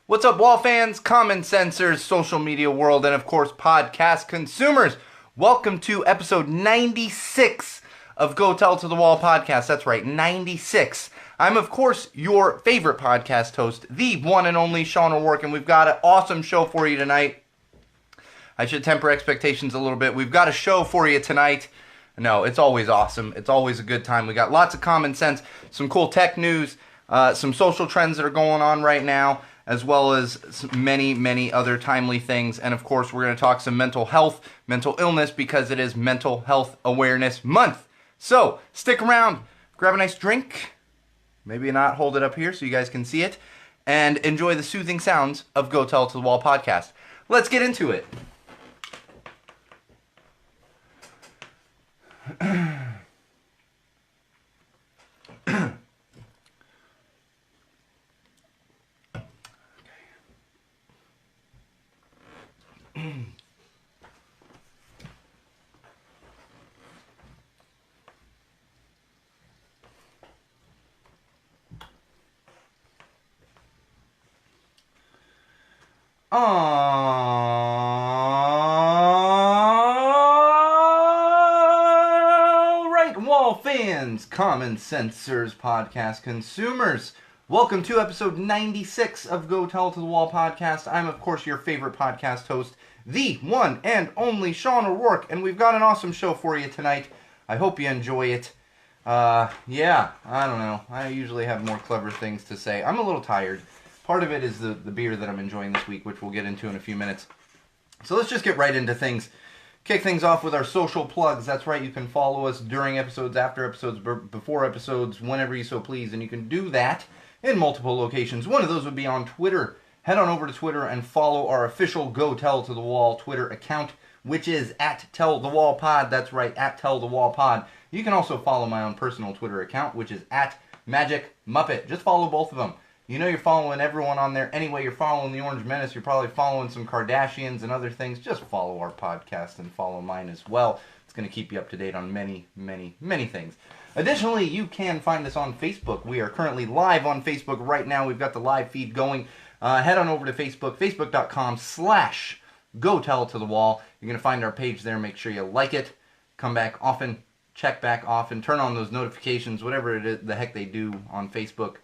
What's up, wall fans, common sensors, social media world, and of course, podcast consumers? Welcome to episode 96 of Go Tell to the Wall podcast. That's right, 96. I'm, of course, your favorite podcast host, the one and only Sean O'Rourke, and we've got an awesome show for you tonight. I should temper expectations a little bit. We've got a show for you tonight. No, it's always awesome. It's always a good time. We got lots of common sense, some cool tech news, some social trends that are going on right now, as well as many, many other timely things. And of course, we're going to talk some mental health, mental illness, because it is Mental Health Awareness Month. So, stick around, grab a nice drink, maybe not hold it up here so you guys can see it, and enjoy the soothing sounds of Go Tell to the Wall podcast. Let's get into it. Alright, wall fans, common sensors, podcast consumers. Welcome to episode 96 of Go Tell to the Wall podcast. I'm, of course, your favorite podcast host, the one and only Sean O'Rourke, and we've got an awesome show for you tonight. I hope you enjoy it. I don't know. I usually have more clever things to say. I'm a little tired. Part of it is the beer that I'm enjoying this week, which we'll get into in a few minutes. So let's just get right into things. Kick things off with our social plugs. That's right, you can follow us during episodes, after episodes, before episodes, whenever you so please. And you can do that in multiple locations. One of those would be on Twitter. Head on over to Twitter and follow our official Go Tell to the Wall Twitter account, which is @TellTheWallPod. That's right, @TellTheWallPod. You can also follow my own personal Twitter account, which is @MagicMuppet. Just follow both of them. You know you're following everyone on there. Anyway, you're following the Orange Menace. You're probably following some Kardashians and other things. Just follow our podcast and follow mine as well. It's going to keep you up to date on many, many, many things. Additionally, you can find us on Facebook. We are currently live on Facebook right now. We've got the live feed going. Head on over to Facebook, facebook.com/GoTellToTheWall. You're going to find our page there. Make sure you like it. Come back often. Check back often. Turn on those notifications, whatever it is, the heck they do on Facebook.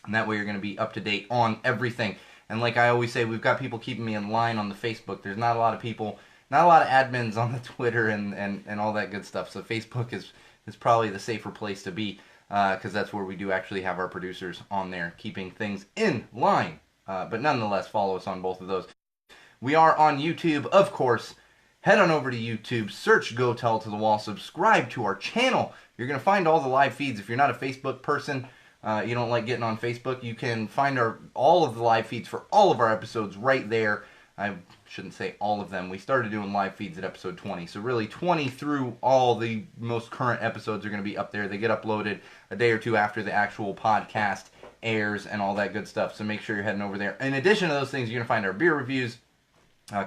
And that way you're going to be up to date on everything. And like I always say, we've got people keeping me in line on the Facebook. There's not a lot of people, not a lot of admins on the Twitter and all that good stuff. So Facebook is probably the safer place to be because that's where we do actually have our producers on there keeping things in line. But nonetheless, follow us on both of those. We are on YouTube, of course. Head on over to YouTube, search Go Tell to the Wall, subscribe to our channel. You're going to find all the live feeds. If you're not a Facebook person, you don't like getting on Facebook, you can find all of the live feeds for all of our episodes right there. I shouldn't say all of them. We started doing live feeds at episode 20. So really 20 through all the most current episodes are going to be up there. They get uploaded a day or two after the actual podcast airs and all that good stuff. So make sure you're heading over there. In addition to those things, you're going to find our beer reviews,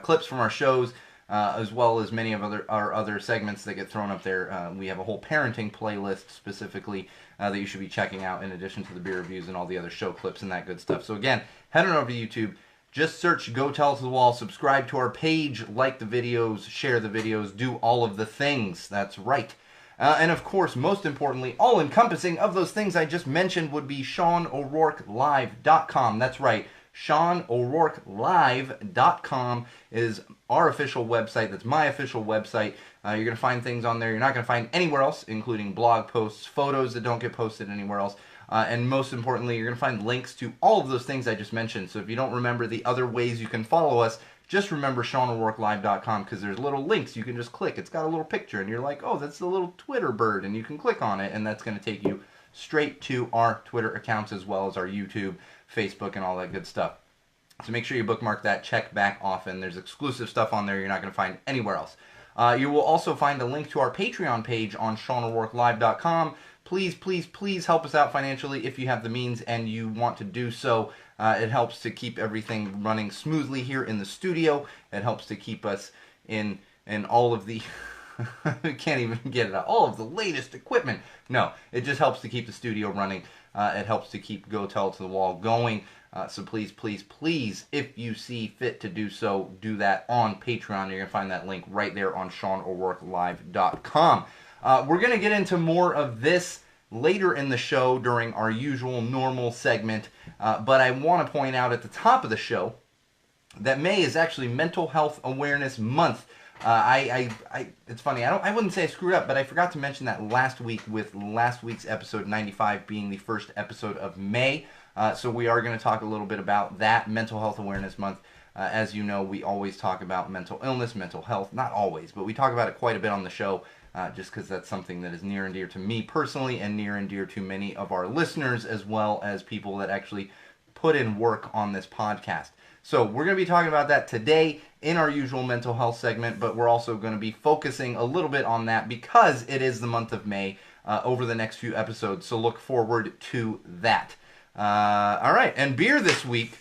clips from our shows, as well as many of our other segments that get thrown up there. We have a whole parenting playlist specifically that you should be checking out in addition to the beer reviews and all the other show clips and that good stuff. So again, head on over to YouTube. Just search Go Tell to the Wall, subscribe to our page, like the videos, share the videos, do all of the things. That's right. And of course, most importantly, all-encompassing of those things I just mentioned would be SeanO'RourkeLive.com. That's right. SeanO'RourkeLive.com is our official website. That's my official website. You're going to find things on there you're not going to find anywhere else, including blog posts, photos that don't get posted anywhere else. And most importantly, you're going to find links to all of those things I just mentioned. So if you don't remember the other ways you can follow us, just remember SeanO'RourkeLive.com because there's little links you can just click. It's got a little picture and you're like, oh, that's the little Twitter bird. And you can click on it and that's going to take you straight to our Twitter accounts as well as our YouTube, Facebook, and all that good stuff. So make sure you bookmark that. Check back often. There's exclusive stuff on there you're not going to find anywhere else. You will also find a link to our Patreon page on SeanO'RourkeLive.com. Please, please, please help us out financially if you have the means and you want to do so. It helps to keep everything running smoothly here in the studio. It helps to keep us in all of the... I can't even get it out. All of the latest equipment. No, it just helps to keep the studio running It helps to keep Go Tell It to the Wall going. So please, please, please, if you see fit to do so, do that on Patreon. You're going to find that link right there on SeanO'RourkeLive.com. We're going to get into more of this later in the show during our usual normal segment, but I want to point out at the top of the show that May is actually Mental Health Awareness Month. It's funny, I wouldn't say I screwed up, but I forgot to mention that last week, with last week's episode 95 being the first episode of May. So we are going to talk a little bit about that, Mental Health Awareness Month. As you know, we always talk about mental illness, mental health. Not always, but we talk about it quite a bit on the show, just because that's something that is near and dear to me personally, and near and dear to many of our listeners, as well as people that actually put in work on this podcast. So we're going to be talking about that today in our usual mental health segment, but we're also going to be focusing a little bit on that because it is the month of May over the next few episodes. So look forward to that. All right, and beer this week,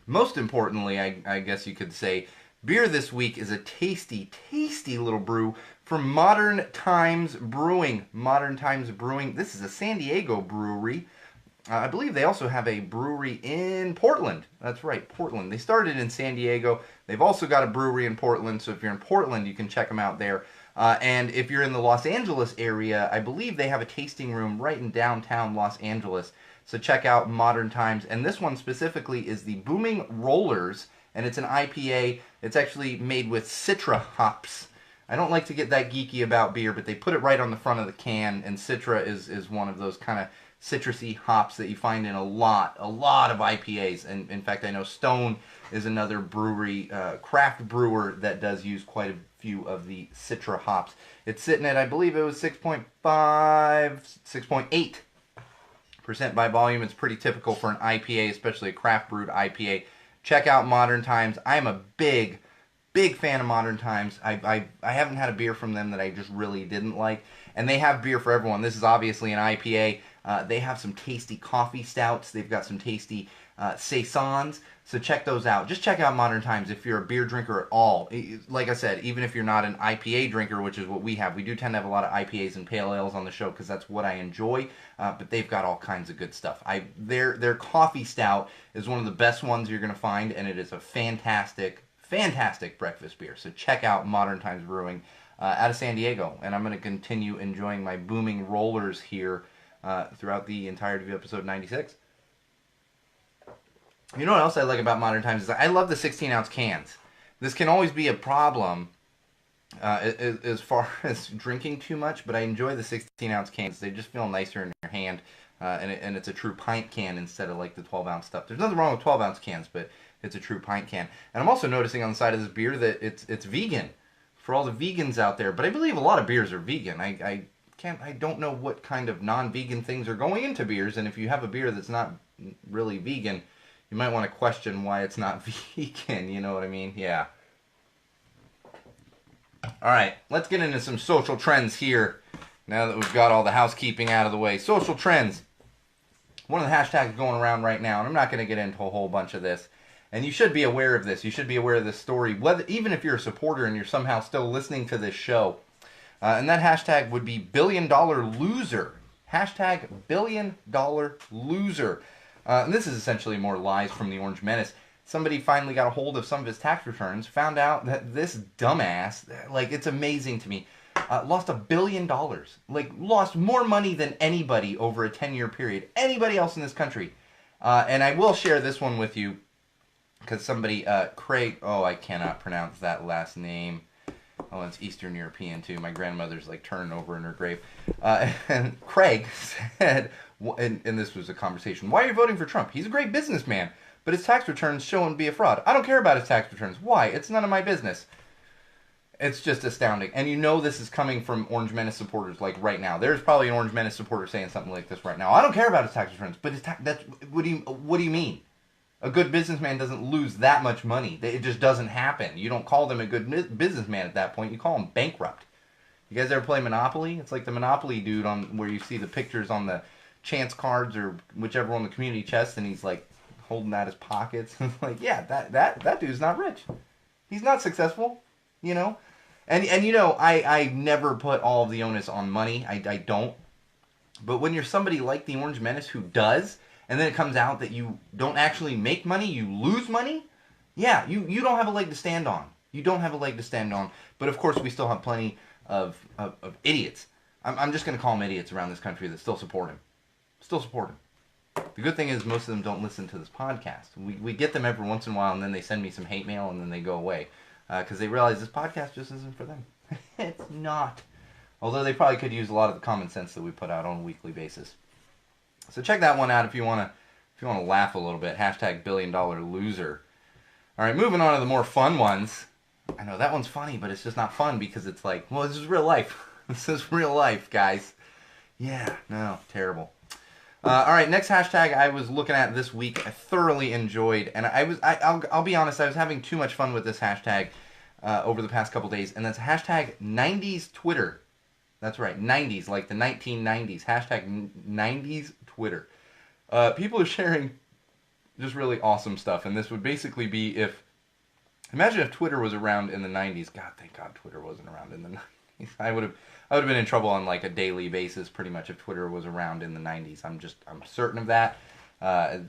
most importantly, I guess you could say, beer this week is a tasty, tasty little brew from Modern Times Brewing. Modern Times Brewing. This is a San Diego brewery. I believe they also have a brewery in Portland. That's right, Portland. They started in San Diego. They've also got a brewery in Portland, so if you're in Portland, you can check them out there. And if you're in the Los Angeles area, I believe they have a tasting room right in downtown Los Angeles. So check out Modern Times. And this one specifically is the Booming Rollers, and it's an IPA. It's actually made with Citra hops. I don't like to get that geeky about beer, but they put it right on the front of the can, and Citra is one of those kind of citrusy hops that you find in a lot of IPAs. And in fact, I know Stone is another brewery, craft brewer that does use quite a few of the Citra hops. It's sitting at, I believe it was 6.5, 6.8% by volume. It's pretty typical for an IPA, especially a craft brewed IPA. Check out Modern Times. I'm a big fan of Modern Times. I haven't had a beer from them that I just really didn't like. And they have beer for everyone. This is obviously an IPA. They have some tasty coffee stouts. They've got some tasty saisons. So check those out. Just check out Modern Times if you're a beer drinker at all. Like I said, even if you're not an IPA drinker, which is what we have. We do tend to have a lot of IPAs and pale ales on the show because that's what I enjoy. But they've got all kinds of good stuff. Their coffee stout is one of the best ones you're going to find, and it is a fantastic breakfast beer. So check out Modern Times Brewing out of San Diego. And I'm going to continue enjoying my Booming Rollers here throughout the entirety of episode 96. You know what else I like about Modern Times is I love the 16-ounce cans. This can always be a problem as far as drinking too much, but I enjoy the 16-ounce cans. They just feel nicer in your hand, and it's a true pint can instead of like the 12-ounce stuff. There's nothing wrong with 12-ounce cans, but it's a true pint can. And I'm also noticing on the side of this beer that it's vegan for all the vegans out there. But I believe a lot of beers are vegan. I don't know what kind of non-vegan things are going into beers, and if you have a beer that's not really vegan, you might want to question why it's not vegan, you know what I mean? Yeah. Alright, let's get into some social trends here, now that we've got all the housekeeping out of the way. Social trends. One of the hashtags going around right now, and I'm not going to get into a whole bunch of this, and you should be aware of this. You should be aware of this story, even if you're a supporter and you're somehow still listening to this show. And that hashtag would be $billion loser. Hashtag $billion loser. And this is essentially more lies from the Orange Menace. Somebody finally got a hold of some of his tax returns, found out that this dumbass, like, it's amazing to me, lost $1 billion. Like, lost more money than anybody over a 10-year period. Anybody else in this country. And I will share this one with you, because somebody, Craig, I cannot pronounce that last name. Oh, it's Eastern European, too. My grandmother's, like, turning over in her grave. And Craig said, and this was a conversation, why are you voting for Trump? He's a great businessman, but his tax returns show him to be a fraud. I don't care about his tax returns. Why? It's none of my business. It's just astounding. And you know this is coming from Orange Menace supporters, like, right now. There's probably an Orange Menace supporter saying something like this right now. I don't care about his tax returns, but what do you mean? A good businessman doesn't lose that much money. It just doesn't happen. You don't call them a good businessman at that point. You call them bankrupt. You guys ever play Monopoly? It's like the Monopoly dude on where you see the pictures on the chance cards or whichever on the community chest, and he's like holding out his pockets. Like, yeah, that dude's not rich. He's not successful, you know. And you know, I never put all of the onus on money. I don't. But when you're somebody like the Orange Menace who does, and then it comes out that you don't actually make money, you lose money, yeah, you don't have a leg to stand on. You don't have a leg to stand on. But of course, we still have plenty of idiots. I'm just going to call them idiots around this country that still support him. Still support him. The good thing is most of them don't listen to this podcast. We get them every once in a while, and then they send me some hate mail, and then they go away. Because they realize this podcast just isn't for them. It's not. Although they probably could use a lot of the common sense that we put out on a weekly basis. So check that one out if you want to laugh a little bit. Hashtag #BillionDollarLoser. All right, moving on to the more fun ones. I know that one's funny, but it's just not fun because it's like, well, this is real life. This is real life, guys. Yeah, no, terrible. All right, next hashtag I was looking at this week. I thoroughly enjoyed, and I'll be honest, I was having too much fun with this hashtag over the past couple days, and that's hashtag 90s Twitter. That's right, 90s, like the 1990s. Hashtag 90s Twitter. People are sharing just really awesome stuff, and this would basically be if... Imagine if Twitter was around in the 90s. God, thank God Twitter wasn't around in the 90s. I would have been in trouble on like a daily basis pretty much if Twitter was around in the 90s. I'm certain of that.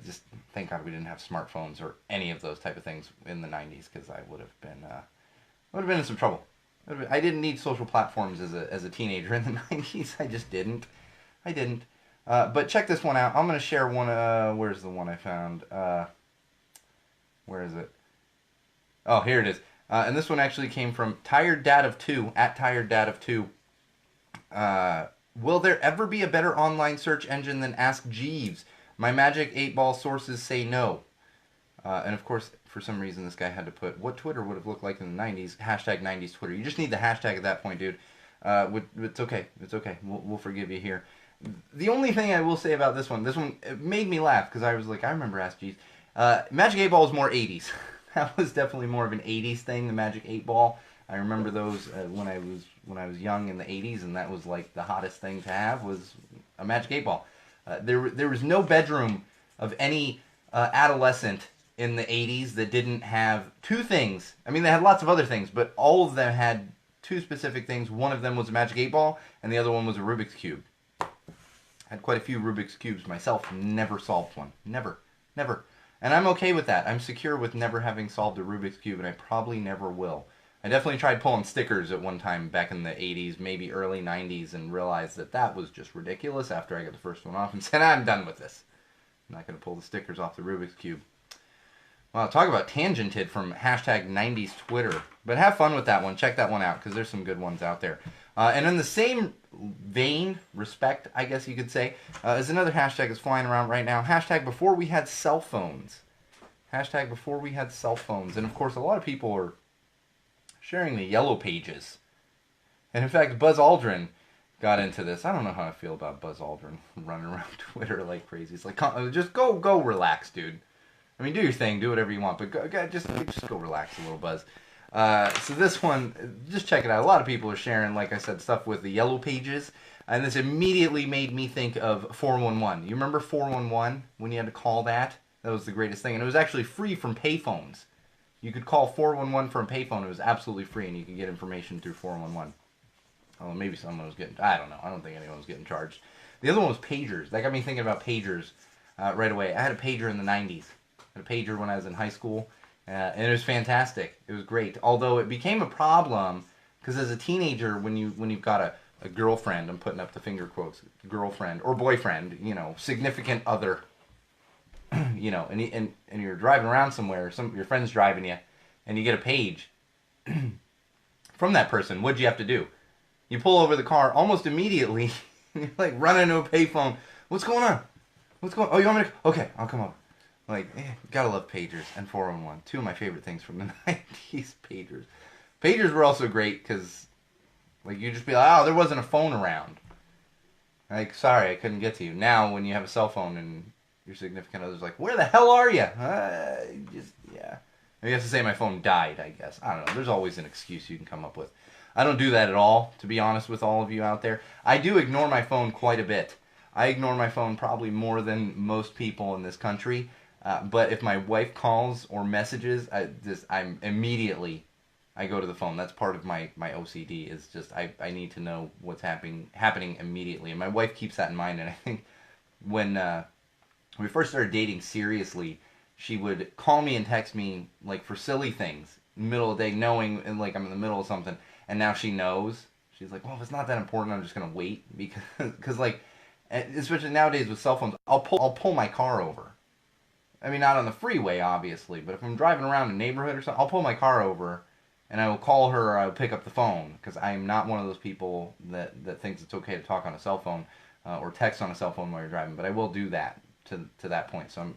Just thank God we didn't have smartphones or any of those type of things in the 90s because I would have been in some trouble. I didn't need social platforms as a teenager in the 90s. I just didn't. I didn't. But check this one out. I'm going to share one. Where's the one I found? Where is it? Oh, here it is. And this one actually came from Tired Dad of 2, at Tired Dad of 2. Will there ever be a better online search engine than Ask Jeeves? My Magic 8-Ball sources say no. And of course, for some reason, this guy had to put what Twitter would have looked like in the 90s. Hashtag 90s Twitter. You just need the hashtag at that point, dude. It's okay. It's okay. We'll forgive you here. The only thing I will say about this one it made me laugh because I was like, I remember Ask Jeeves. Magic 8-Ball is more 80s. That was definitely more of an 80s thing, the Magic 8-Ball. I remember those when I was young in the 80s, and that was like the hottest thing to have was a Magic 8-Ball. There was no bedroom of any adolescent in the 80s that didn't have two things. I mean, they had lots of other things, but all of them had two specific things. One of them was a Magic 8-Ball, and the other one was a Rubik's Cube. I had quite a few Rubik's Cubes myself, never solved one. Never. And I'm okay with that. I'm secure with never having solved a Rubik's Cube, and I probably never will. I definitely tried pulling stickers at one time back in the 80s, maybe early 90s, and realized that was just ridiculous after I got the first one off and said, I'm done with this. I'm not going to pull the stickers off the Rubik's Cube. Well, talk about tangented from hashtag 90s Twitter. But have fun with that one. Check that one out, because there's some good ones out there. And in the same respect, I guess you could say, is another hashtag that's flying around right now. Hashtag before we had cell phones. Hashtag before we had cell phones. And of course, a lot of people are sharing the yellow pages. And in fact, Buzz Aldrin got into this. I don't know how I feel about Buzz Aldrin running around Twitter like crazy. It's like, just go relax, dude. I mean, do your thing, do whatever you want, but just go relax a little, Buzz. So this one, just check it out. A lot of people are sharing, like I said, stuff with the yellow pages, and this immediately made me think of 411. You remember 411 when you had to call that? That was the greatest thing, and it was actually free from payphones. You could call 411 from a payphone. It was absolutely free, and you could get information through 411. Oh, maybe someone was getting... I don't know. I don't think anyone was getting charged. The other one was pagers. That got me thinking about pagers right away. I had a pager in the 90s. I had a pager when I was in high school, and it was fantastic. It was great. Although it became a problem, because as a teenager, when you've got a girlfriend, I'm putting up the finger quotes, girlfriend, or boyfriend, significant other, and you're driving around somewhere, your friend's driving you, and you get a page from that person, what'd you have to do? You pull over the car almost immediately, you're like running into a payphone. What's going on? Oh, you want me to? Okay, I'll come over. Gotta love pagers and 411. Two of my favorite things from the 90s, pagers. Pagers were also great because, you just be like, oh, there wasn't a phone around. Sorry, I couldn't get to you. Now, when you have a cell phone and your significant other's like, where the hell are you? Yeah. You have to say my phone died, I guess. I don't know. There's always an excuse you can come up with. I don't do that at all, to be honest with all of you out there. I do ignore my phone quite a bit. I ignore my phone probably more than most people in this country. But if my wife calls or messages, I I go to the phone. That's part of my OCD, is just I need to know what's happening immediately. And my wife keeps that in mind. And I think when we first started dating seriously, she would call me and text me like for silly things in the middle of the day, knowing and like I'm in the middle of something. And now she knows. She's like, well, if it's not that important, I'm just gonna wait, because like, especially nowadays with cell phones, I'll pull my car over. I mean, not on the freeway, obviously, but if I'm driving around a neighborhood or something, I'll pull my car over, and I will call her, or I will pick up the phone, because I am not one of those people that thinks it's okay to talk on a cell phone or text on a cell phone while you're driving. But I will do that to that point. So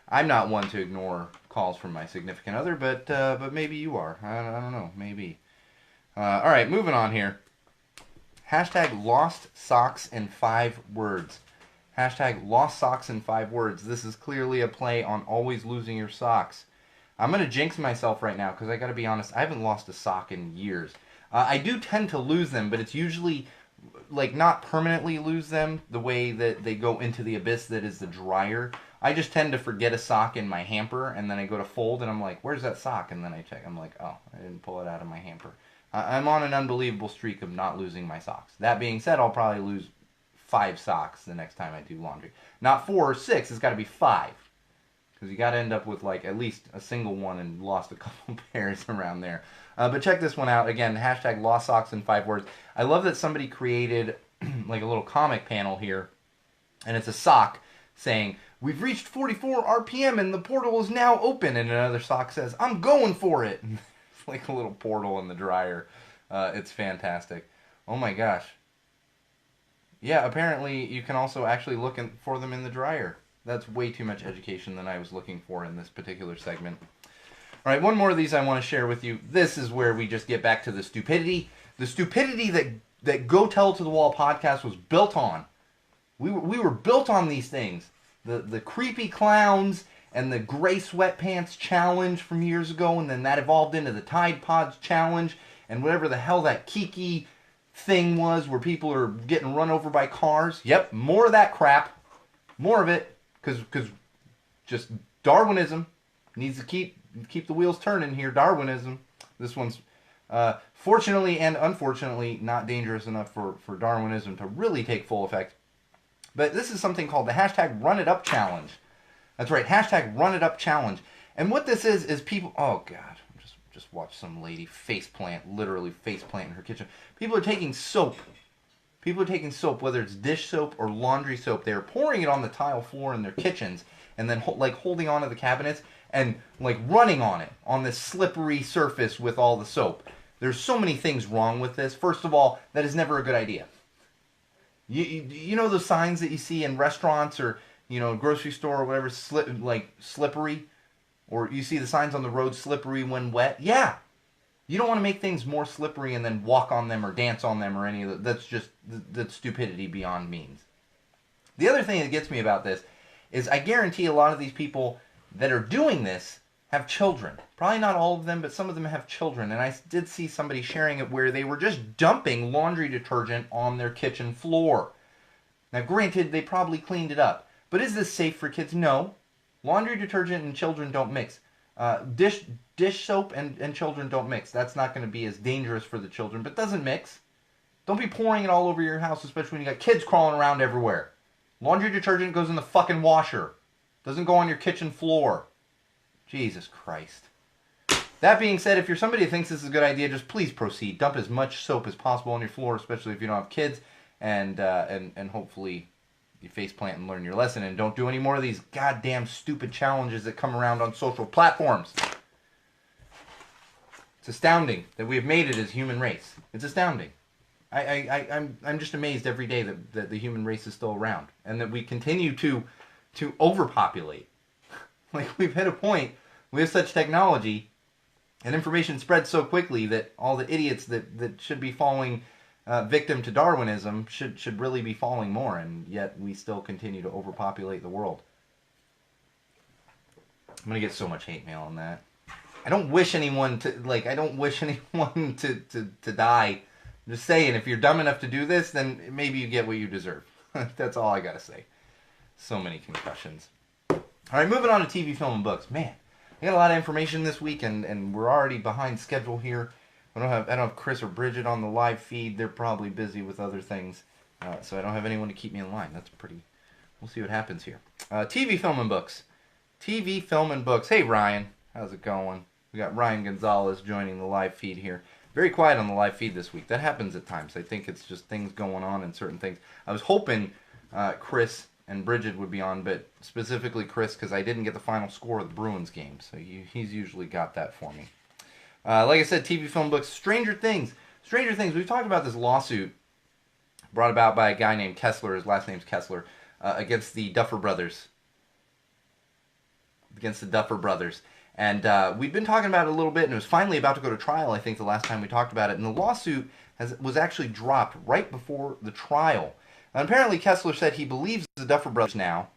I'm not one to ignore calls from my significant other, but maybe you are. I don't know, maybe. All right, moving on here. Hashtag lost socks in 5 words. Hashtag lost socks in 5 words. This is clearly a play on always losing your socks. I'm going to jinx myself right now because I got to be honest, I haven't lost a sock in years. I do tend to lose them, but it's usually like not permanently lose them the way that they go into the abyss that is the dryer. I just tend to forget a sock in my hamper, and then I go to fold and I'm like, where's that sock? And then I check. I'm like, oh, I didn't pull it out of my hamper. I'm on an unbelievable streak of not losing my socks. That being said, I'll probably lose 5 socks the next time I do laundry. Not 4 or 6, it's got to be 5. Because you got to end up with like at least a single one and lost a couple pairs around there. But check this one out. Again, hashtag lost socks in 5 words. I love that somebody created like a little comic panel here. And it's a sock saying, we've reached 44 RPM and the portal is now open. And another sock says, I'm going for it. Like a little portal in the dryer. It's fantastic. Oh my gosh. Yeah, apparently you can also actually look for them in the dryer. That's way too much education than I was looking for in this particular segment. All right, one more of these I want to share with you. This is where we just get back to the stupidity. The stupidity that Go Tell to the Wall podcast was built on. We were built on these things. The creepy clowns and the gray sweatpants challenge from years ago, and then that evolved into the Tide Pods challenge, and whatever the hell that Kiki thing was where people are getting run over by cars. Yep, more of that crap. More of it, because just Darwinism needs to keep the wheels turning here. Darwinism. This one's fortunately and unfortunately not dangerous enough for Darwinism to really take full effect. But this is something called the hashtag Run It Up Challenge. That's right, hashtag Run It Up Challenge. And what this is people... Oh, God. Just watch some lady literally faceplant in her kitchen. People are taking soap. People are taking soap, whether it's dish soap or laundry soap. They're pouring it on the tile floor in their kitchens and then like holding onto the cabinets and like running on it, on this slippery surface with all the soap. There's so many things wrong with this. First of all, that is never a good idea. You know those signs that you see in restaurants or grocery store or whatever, slippery, or you see the signs on the road, slippery when wet. Yeah, you don't want to make things more slippery and then walk on them or dance on them or any of that. That's stupidity beyond means. The other thing that gets me about this is I guarantee a lot of these people that are doing this have children. Probably not all of them, but some of them have children. And I did see somebody sharing it where they were just dumping laundry detergent on their kitchen floor. Now, granted, they probably cleaned it up. But is this safe for kids? No. Laundry detergent and children don't mix. Dish soap and children don't mix. That's not going to be as dangerous for the children, but doesn't mix. Don't be pouring it all over your house, especially when you got kids crawling around everywhere. Laundry detergent goes in the fucking washer. Doesn't go on your kitchen floor. Jesus Christ. That being said, if you're somebody who thinks this is a good idea, just please proceed. Dump as much soap as possible on your floor, especially if you don't have kids, and hopefully you faceplant and learn your lesson, and don't do any more of these goddamn stupid challenges that come around on social platforms. It's astounding that we have made it as a human race. It's astounding. I'm just amazed every day that the human race is still around, and that we continue to overpopulate. Like, we've hit a point, we have such technology, and information spreads so quickly that all the idiots that should be falling victim to Darwinism should really be falling more, and yet we still continue to overpopulate the world. I'm gonna get so much hate mail on that. I don't wish anyone to die. I'm just saying, if you're dumb enough to do this, then maybe you get what you deserve. That's all I gotta say. So many concussions. All right, moving on to TV, film, and books. Man, I got a lot of information this week, and we're already behind schedule here. I don't have Chris or Bridget on the live feed. They're probably busy with other things, so I don't have anyone to keep me in line. That's pretty. We'll see what happens here. TV, film, and books. TV, film, and books. Hey Ryan, how's it going? We got Ryan Gonzalez joining the live feed here. Very quiet on the live feed this week. That happens at times. I think it's just things going on and certain things. I was hoping Chris and Bridget would be on, but specifically Chris, because I didn't get the final score of the Bruins game, so he's usually got that for me. Like I said, TV, film, books, Stranger Things. Stranger Things, we've talked about this lawsuit brought about by a guy named Kessler, his last name's Kessler, against the Duffer Brothers. And we've been talking about it a little bit, and it was finally about to go to trial, I think, the last time we talked about it. And the lawsuit was actually dropped right before the trial. And apparently Kessler said he believes the Duffer Brothers now.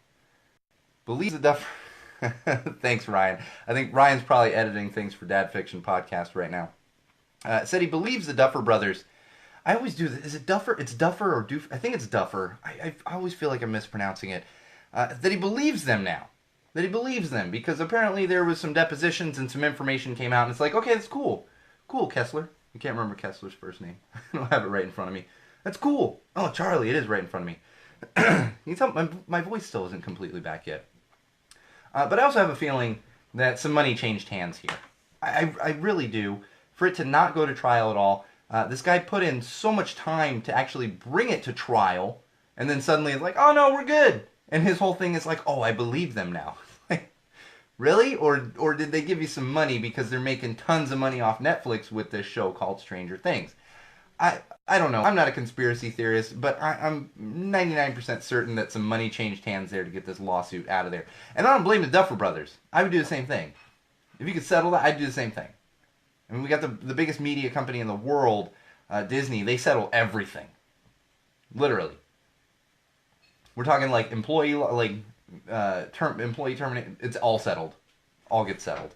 Believes the Duffer... Thanks, Ryan. I think Ryan's probably editing things for Dad Fiction Podcast right now. Said he believes the Duffer Brothers. I always do this. Is it Duffer? It's Duffer or Doof? I think it's Duffer. I always feel like I'm mispronouncing it. That he believes them now. That he believes them, because apparently there was some depositions and some information came out, and it's like, okay, that's cool. Cool, Kessler. I can't remember Kessler's first name. I don't have it right in front of me. That's cool. Oh, Charlie, it is right in front of me. You tell my voice still isn't completely back yet. But I also have a feeling that some money changed hands here. I really do. For it to not go to trial at all, this guy put in so much time to actually bring it to trial, and then suddenly it's like, oh no, we're good. And his whole thing is like, oh, I believe them now. Really? Or did they give you some money because they're making tons of money off Netflix with this show called Stranger Things? I don't know. I'm not a conspiracy theorist, but I'm 99% certain that some money changed hands there to get this lawsuit out of there. And I don't blame the Duffer Brothers. I would do the same thing. If you could settle that, I'd do the same thing. I mean, we got the biggest media company in the world, Disney. They settle everything. Literally. We're talking like employee terminate. It's all settled. All gets settled.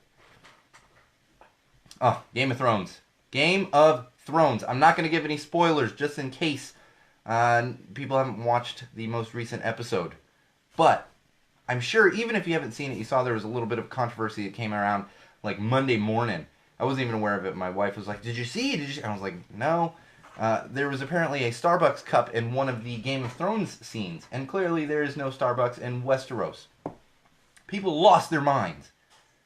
Oh, Game of Thrones. Game of Thrones. I'm not going to give any spoilers just in case people haven't watched the most recent episode. But I'm sure even if you haven't seen it, you saw there was a little bit of controversy that came around like Monday morning. I wasn't even aware of it. My wife was like, "Did you see? Did you see?" I was like, "No." There was apparently a Starbucks cup in one of the Game of Thrones scenes, and clearly there is no Starbucks in Westeros. People lost their minds.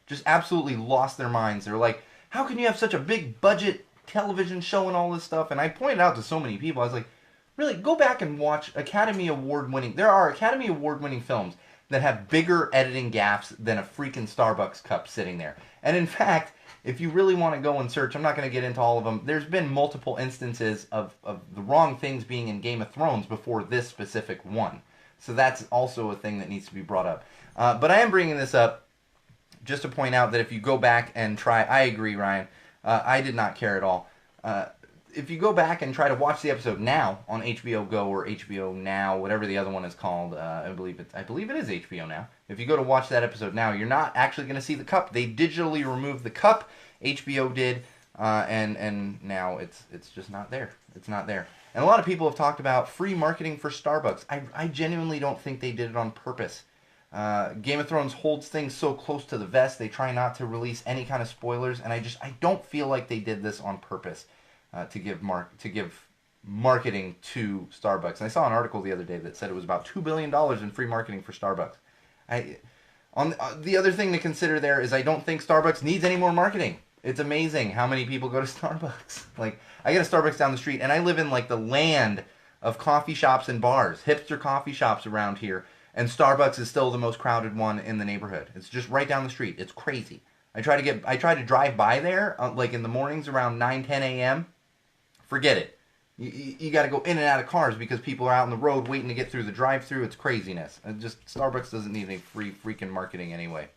Just absolutely lost their minds. They're like, how can you have such a big budget television show and all this stuff? And I pointed out to so many people, I was like, really, go back and watch Academy Award winning... There are Academy Award winning films that have bigger editing gaffes than a freaking Starbucks cup sitting there. And in fact... If you really want to go and search, I'm not going to get into all of them. There's been multiple instances of the wrong things being in Game of Thrones before this specific one. So that's also a thing that needs to be brought up. But I am bringing this up just to point out that if you go back and try... I agree, Ryan. I did not care at all. If you go back and try to watch the episode now on HBO Go or HBO Now, whatever the other one is called, I believe it is HBO Now. If you go to watch that episode now, you're not actually going to see the cup. They digitally removed the cup. HBO did, and now it's just not there. It's not there. And a lot of people have talked about free marketing for Starbucks. I genuinely don't think they did it on purpose. Game of Thrones holds things so close to the vest. They try not to release any kind of spoilers, and I don't feel like they did this on purpose. To give marketing to Starbucks. And I saw an article the other day that said it was about $2 billion in free marketing for Starbucks. The other thing to consider there is I don't think Starbucks needs any more marketing. It's amazing how many people go to Starbucks. Like, I get a Starbucks down the street, and I live in like the land of coffee shops and bars, hipster coffee shops around here, and Starbucks is still the most crowded one in the neighborhood. It's just right down the street. It's crazy. I try to drive by there like in the mornings around 9-10 a.m. Forget it. You got to go in and out of cars because people are out on the road waiting to get through the drive-through. It's craziness. Starbucks doesn't need any free freaking marketing anyway.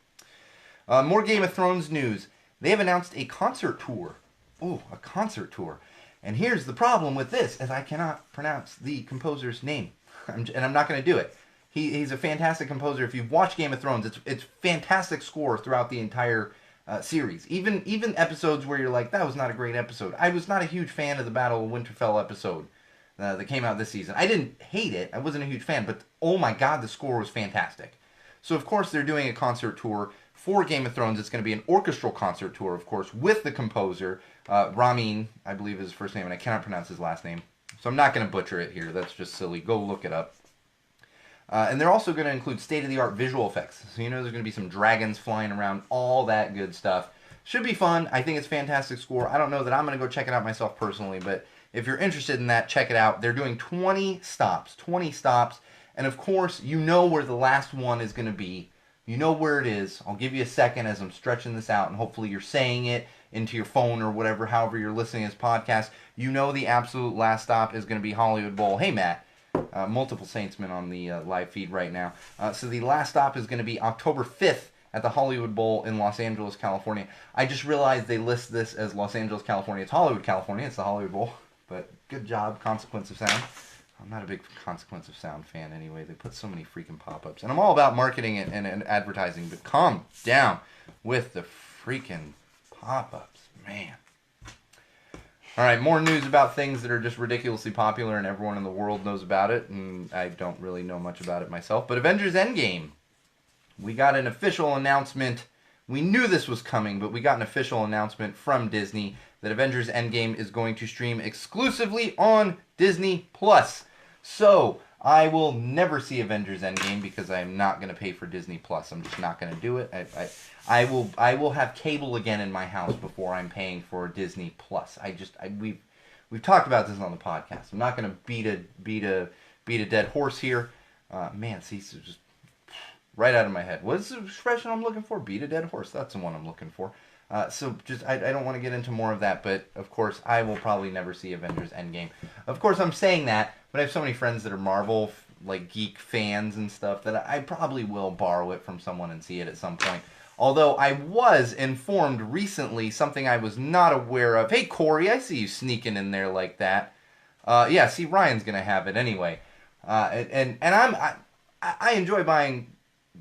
More Game of Thrones news. They have announced a concert tour. Oh, a concert tour. And here's the problem with this, as I cannot pronounce the composer's name. And I'm not going to do it. He's a fantastic composer. If you've watched Game of Thrones, it's fantastic score throughout the entire series. Even episodes where you're like, that was not a great episode. I was not a huge fan of the Battle of Winterfell episode that came out this season. I didn't hate it. I wasn't a huge fan, but oh my god, the score was fantastic. So, of course, they're doing a concert tour for Game of Thrones. It's going to be an orchestral concert tour, of course, with the composer, Ramin, I believe is his first name, and I cannot pronounce his last name. So I'm not going to butcher it here. That's just silly. Go look it up. And they're also going to include state-of-the-art visual effects. So, you know, there's going to be some dragons flying around, all that good stuff. Should be fun. I think it's fantastic score. I don't know that I'm going to go check it out myself personally, but if you're interested in that, check it out. They're doing 20 stops. 20 stops. And, of course, you know where the last one is going to be. You know where it is. I'll give you a second as I'm stretching this out, and hopefully you're saying it into your phone or whatever, however you're listening to this podcast. You know the absolute last stop is going to be Hollywood Bowl. Hey, Matt. Multiple Saintsmen on the live feed right now. So the last stop is going to be October 5th at the Hollywood Bowl in Los Angeles, California. I just realized they list this as Los Angeles, California. It's Hollywood, California. It's the Hollywood Bowl. But good job, Consequence of Sound. I'm not a big Consequence of Sound fan anyway. They put so many freaking pop-ups. And I'm all about marketing and advertising, but calm down with the freaking pop-ups. Man. All right, more news about things that are just ridiculously popular and everyone in the world knows about it, and I don't really know much about it myself. But Avengers Endgame. We got an official announcement. We knew this was coming, but we got an official announcement from Disney that Avengers Endgame is going to stream exclusively on Disney+. So, I will never see Avengers Endgame because I am not going to pay for Disney+. I'm just not going to do it. I will have cable again in my house before I'm paying for Disney+. We've talked about this on the podcast. I'm not going to beat a dead horse here. Man, see, it's just right out of my head. What's the expression I'm looking for? Beat a dead horse. That's the one I'm looking for. So just I don't want to get into more of that, but of course I will probably never see Avengers Endgame. Of course I'm saying that, but I have so many friends that are Marvel like geek fans and stuff that I probably will borrow it from someone and see it at some point. Although I was informed recently, something I was not aware of. Hey Corey, I see you sneaking in there like that. Yeah, see Ryan's gonna have it anyway. And I enjoy buying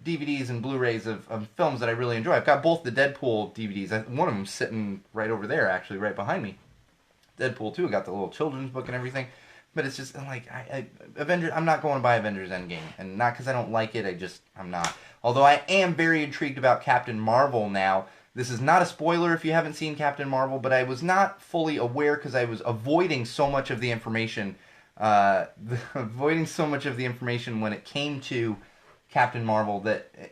DVDs and Blu-rays of films that I really enjoy. I've got both the Deadpool DVDs. One of them's sitting right over there, actually, right behind me. Deadpool 2, got the little children's book and everything. But it's just, like, Avengers. I'm not going to buy Avengers Endgame. And not because I don't like it, I'm not. Although I am very intrigued about Captain Marvel now. This is not a spoiler if you haven't seen Captain Marvel, but I was not fully aware because I was avoiding so much of the information. Avoiding so much of the information when it came to Captain Marvel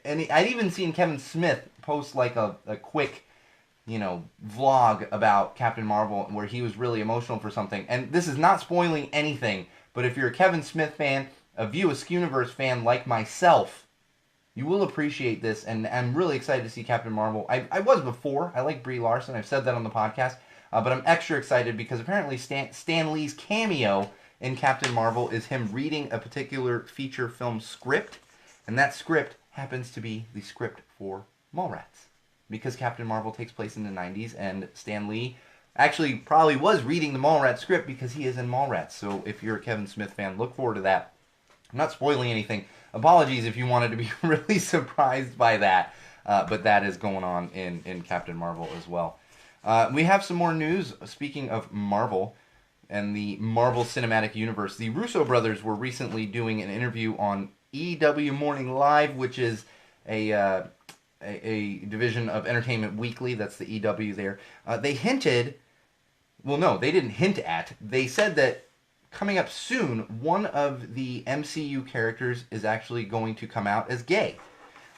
and I'd even seen Kevin Smith post like a quick, vlog about Captain Marvel where he was really emotional for something. And this is not spoiling anything, but if you're a Kevin Smith fan, a View Askewniverse fan like myself, you will appreciate this, and I'm really excited to see Captain Marvel. I was before. I like Brie Larson. I've said that on the podcast, but I'm extra excited because apparently Stan Lee's cameo in Captain Marvel is him reading a particular feature film script. And that script happens to be the script for Mallrats. Because Captain Marvel takes place in the 90s, and Stan Lee actually probably was reading the Mallrats script because he is in Mallrats. So if you're a Kevin Smith fan, look forward to that. I'm not spoiling anything. Apologies if you wanted to be really surprised by that. But that is going on in Captain Marvel as well. We have some more news. Speaking of Marvel and the Marvel Cinematic Universe, the Russo brothers were recently doing an interview on EW Morning Live, which is a division of Entertainment Weekly. That's the EW there. They hinted, well, no, they didn't hint at. They said that coming up soon, one of the MCU characters is actually going to come out as gay.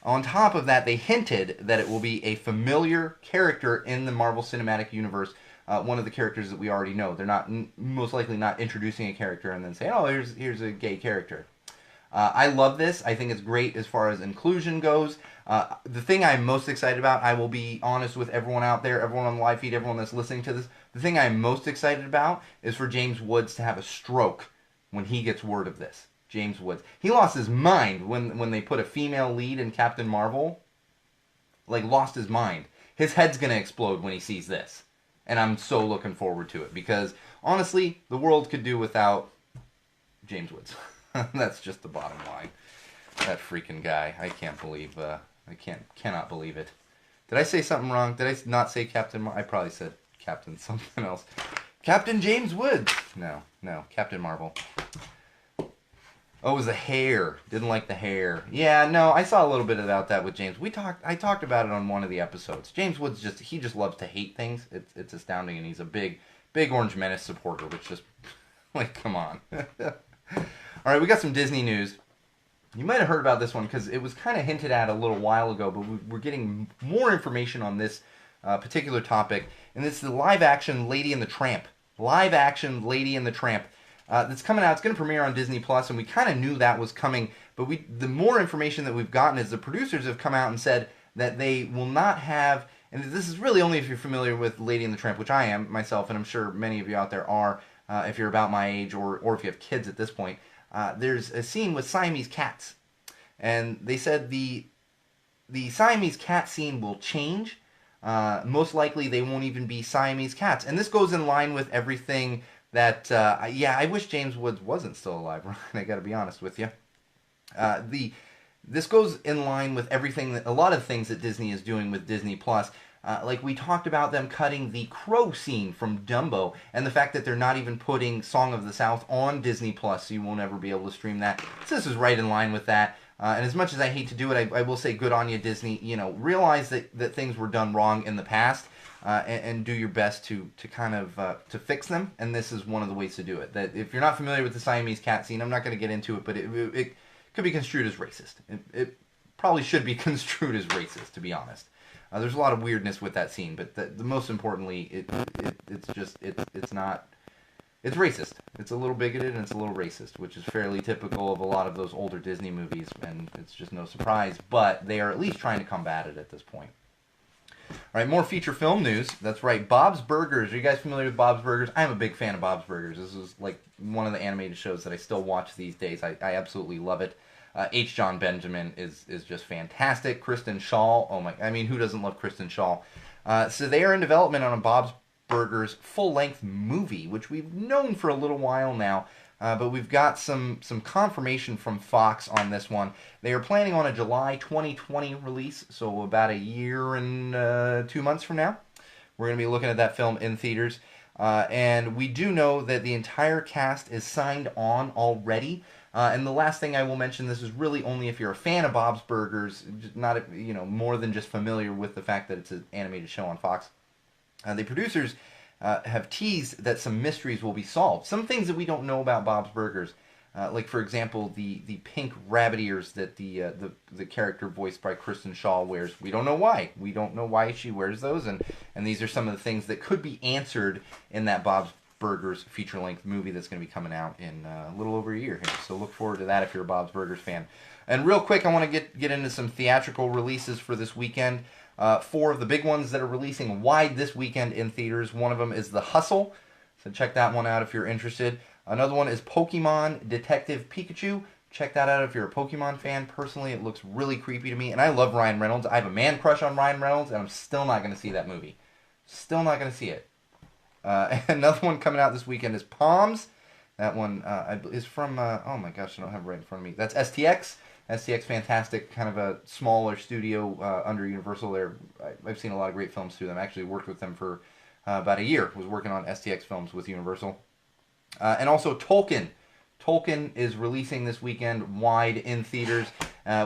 On top of that, they hinted that it will be a familiar character in the Marvel Cinematic Universe. One of the characters that we already know. They're not most likely not introducing a character and then saying, "Oh, here's a gay character." I love this. I think it's great as far as inclusion goes. The thing I'm most excited about, I will be honest with everyone out there, everyone on the live feed, everyone that's listening to this, the thing I'm most excited about is for James Woods to have a stroke when he gets word of this. James Woods. He lost his mind when they put a female lead in Captain Marvel. Like, lost his mind. His head's going to explode when he sees this. And I'm so looking forward to it because, honestly, the world could do without James Woods. That's just the bottom line. That freaking guy. I can't believe, cannot believe it. Did I say something wrong? Did I not say Captain I probably said Captain something else. Captain James Woods. No, Captain Marvel. Oh, it was the hair. Didn't like the hair. Yeah, no, I saw a little bit about that with James. I talked about it on one of the episodes. James Woods he just loves to hate things. It's astounding, and he's a big Orange Menace supporter, which just, like, come on. All right, we got some Disney news. You might have heard about this one because it was kind of hinted at a little while ago, but we're getting more information on this particular topic, and it's the live-action Lady and the Tramp. Live-action Lady and the Tramp. That's coming out. It's going to premiere on Disney Plus, and we kind of knew that was coming. But the more information that we've gotten is the producers have come out and said that they will not have. And this is really only if you're familiar with Lady and the Tramp, which I am myself, and I'm sure many of you out there are, if you're about my age or if you have kids at this point. There's a scene with Siamese cats, and they said the Siamese cat scene will change. Most likely, they won't even be Siamese cats, and this goes in line with everything that. Yeah, I wish James Woods wasn't still alive. I got to be honest with you. This goes in line with everything a lot of things that Disney is doing with Disney Plus. Like we talked about them cutting the crow scene from Dumbo, and the fact that they're not even putting Song of the South on Disney Plus, so you won't ever be able to stream that. So this is right in line with that. And as much as I hate to do it, I will say good on you, Disney. You know, realize that things were done wrong in the past, and do your best to kind of to fix them. And this is one of the ways to do it. That if you're not familiar with the Siamese cat scene, I'm not going to get into it, but it could be construed as racist. It probably should be construed as racist, to be honest. There's a lot of weirdness with that scene, but the most importantly, it's not. It's racist. It's a little bigoted and it's a little racist, which is fairly typical of a lot of those older Disney movies, and it's just no surprise. But they are at least trying to combat it at this point. All right, more feature film news. That's right, Bob's Burgers. Are you guys familiar with Bob's Burgers? I'm a big fan of Bob's Burgers. This is like one of the animated shows that I still watch these days. I absolutely love it. H. John Benjamin is just fantastic. Kristen Schaal, oh my, I mean, who doesn't love Kristen Schaal? So they are in development on a Bob's Burgers full-length movie, which we've known for a little while now, but we've got some confirmation from Fox on this one. They are planning on a July 2020 release, so about a year and 2 months from now. We're going to be looking at that film in theaters, and we do know that the entire cast is signed on already. And the last thing I will mention, this is really only if you're a fan of Bob's Burgers, not more than just familiar with the fact that it's an animated show on Fox. The producers have teased that some mysteries will be solved. Some things that we don't know about Bob's Burgers, like for example the pink rabbit ears that the character voiced by Kristen Schaal wears. We don't know why. We don't know why she wears those, and these are some of the things that could be answered in that Bob's Burgers feature-length movie that's going to be coming out in a little over a year here. So look forward to that if you're a Bob's Burgers fan. And real quick, I want to get into some theatrical releases for this weekend. 4 of the big ones that are releasing wide this weekend in theaters. One of them is The Hustle, so check that one out if you're interested. Another one is Pokemon Detective Pikachu. Check that out if you're a Pokemon fan. Personally, it looks really creepy to me, and I love Ryan Reynolds. I have a man crush on Ryan Reynolds, and I'm still not going to see that movie. Still not going to see it. Another one coming out this weekend is Palms. That one is from, oh my gosh, I don't have it right in front of me. That's STX. STX, fantastic, kind of a smaller studio under Universal. I've seen a lot of great films through them. I actually worked with them for about a year. Was working on STX films with Universal. And also Tolkien. Tolkien is releasing this weekend wide in theaters.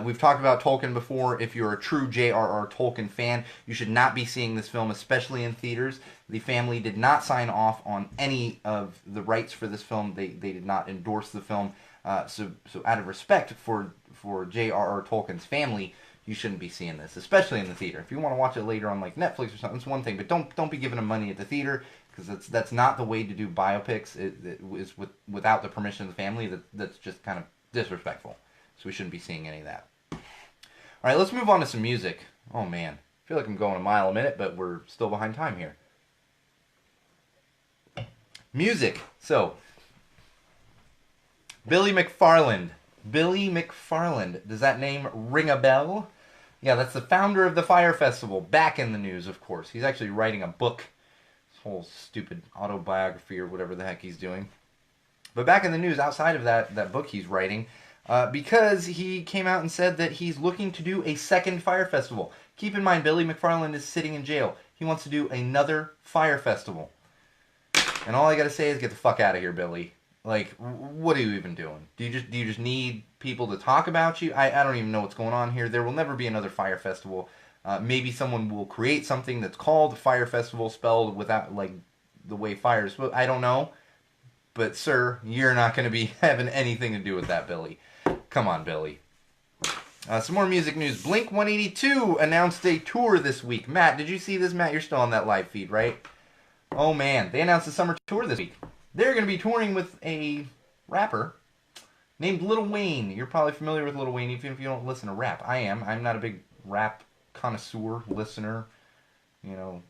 We've talked about Tolkien before. If you're a true J.R.R. Tolkien fan, you should not be seeing this film, especially in theaters. The family did not sign off on any of the rights for this film. They did not endorse the film. So out of respect for J.R.R. Tolkien's family, you shouldn't be seeing this, especially in the theater. If you want to watch it later on like Netflix or something, it's one thing, but don't be giving them money at the theater, because that's not the way to do biopics. It is without the permission of the family. That's just kind of disrespectful. So we shouldn't be seeing any of that. All right, let's move on to some music. Oh man, I feel like I'm going a mile a minute, but we're still behind time here. Music. So Billy McFarland. Billy McFarland. Does that name ring a bell? Yeah, that's the founder of the Fire Festival. Back in the news, of course. He's actually writing a book. This whole stupid autobiography or whatever the heck he's doing. But back in the news, outside of that book he's writing, because he came out and said that he's looking to do a second Fire Festival. Keep in mind, Billy McFarland is sitting in jail. He wants to do another Fire Festival. And all I gotta say is get the fuck out of here, Billy. Like, what are you even doing? Do you just need people to talk about you? I don't even know what's going on here. There will never be another Fire Festival. Maybe someone will create something that's called Fire Festival, spelled without, like, the way fire is spelled. I don't know. But, sir, you're not going to be having anything to do with that, Billy. Come on, Billy. Some more music news. Blink182 announced a tour this week. Matt, did you see this? Matt, you're still on that live feed, right? Oh, man. They announced a summer tour this week. They're going to be touring with a rapper named Lil Wayne. You're probably familiar with Lil Wayne, even if you don't listen to rap. I am. I'm not a big rap connoisseur, listener. You know,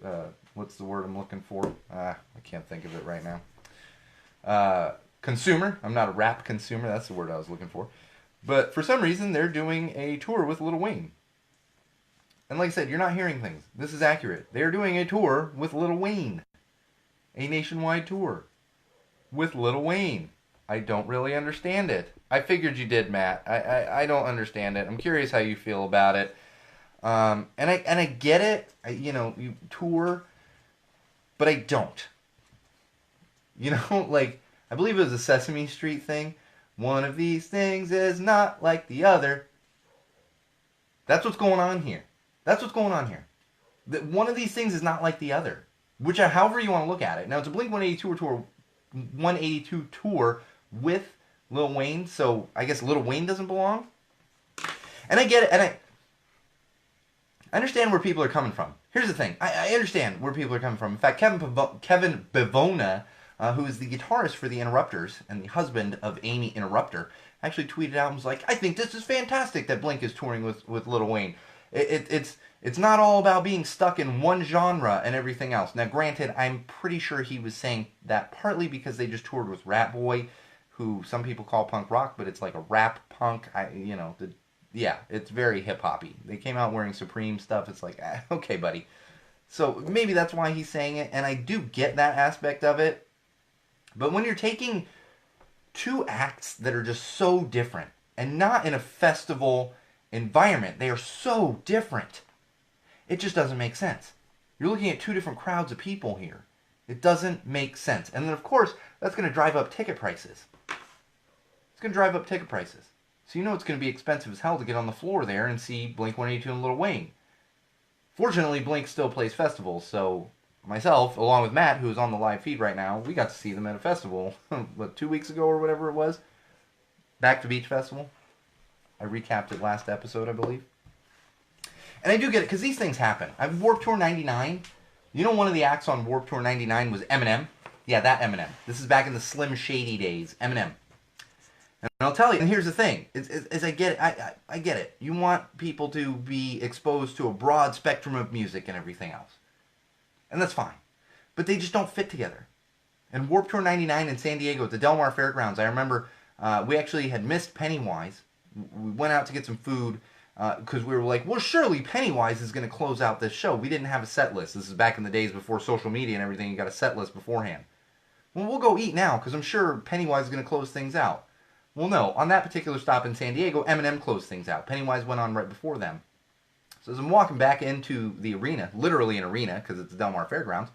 what's the word I'm looking for? I can't think of it right now. Consumer. I'm not a rap consumer. That's the word I was looking for. But for some reason, they're doing a tour with Lil Wayne. And like I said, you're not hearing things. This is accurate. They're doing a tour with Lil Wayne. A nationwide tour. With Lil Wayne. I don't really understand it. I figured you did, Matt. I don't understand it. I'm curious how you feel about it. And I get it. You tour, but I don't. Like, I believe it was a Sesame Street thing. One of these things is not like the other. That's what's going on here. That's what's going on here. One of these things is not like the other. However you want to look at it. Now, it's a Blink-182 tour with Lil Wayne, so I guess Lil Wayne doesn't belong. And I get it, and I understand where people are coming from. Here's the thing. I understand where people are coming from. In fact, Kevin Bivona, who is the guitarist for the Interrupters and the husband of Amy Interrupter, actually tweeted out and was like, I think this is fantastic that Blink is touring with Lil Wayne. It's not all about being stuck in one genre and everything else. Now, granted, I'm pretty sure he was saying that partly because they just toured with Rat Boy, who some people call punk rock, but it's like a rap punk. It's very hip-hoppy. They came out wearing Supreme stuff. It's like, okay, buddy. So maybe that's why he's saying it, and I do get that aspect of it. But when you're taking two acts that are just so different, and not in a festival environment, they are so different, it just doesn't make sense. You're looking at two different crowds of people here. It doesn't make sense. And then, of course, that's going to drive up ticket prices. It's going to drive up ticket prices. So you know it's going to be expensive as hell to get on the floor there and see Blink-182 and Lil Wayne. Fortunately, Blink still plays festivals, so myself, along with Matt, who's on the live feed right now, we got to see them at a festival, 2 weeks ago or whatever it was? Back to Beach Festival. I recapped it last episode, I believe. And I do get it, because these things happen. Warped Tour 99, you know one of the acts on Warped Tour 99 was Eminem? Yeah, that Eminem. This is back in the Slim Shady days. Eminem. And I'll tell you, and here's the thing, is I get it, I get it. You want people to be exposed to a broad spectrum of music and everything else. And that's fine. But they just don't fit together. And Warped Tour 99 in San Diego at the Del Mar Fairgrounds, I remember we actually had missed Pennywise. We went out to get some food because we were like, well, surely Pennywise is going to close out this show. We didn't have a set list. This is back in the days before social media and everything. You got a set list beforehand. Well, we'll go eat now because I'm sure Pennywise is going to close things out. Well, no. On that particular stop in San Diego, Eminem closed things out. Pennywise went on right before them. So as I'm walking back into the arena, literally an arena because it's the Del Mar Fairgrounds,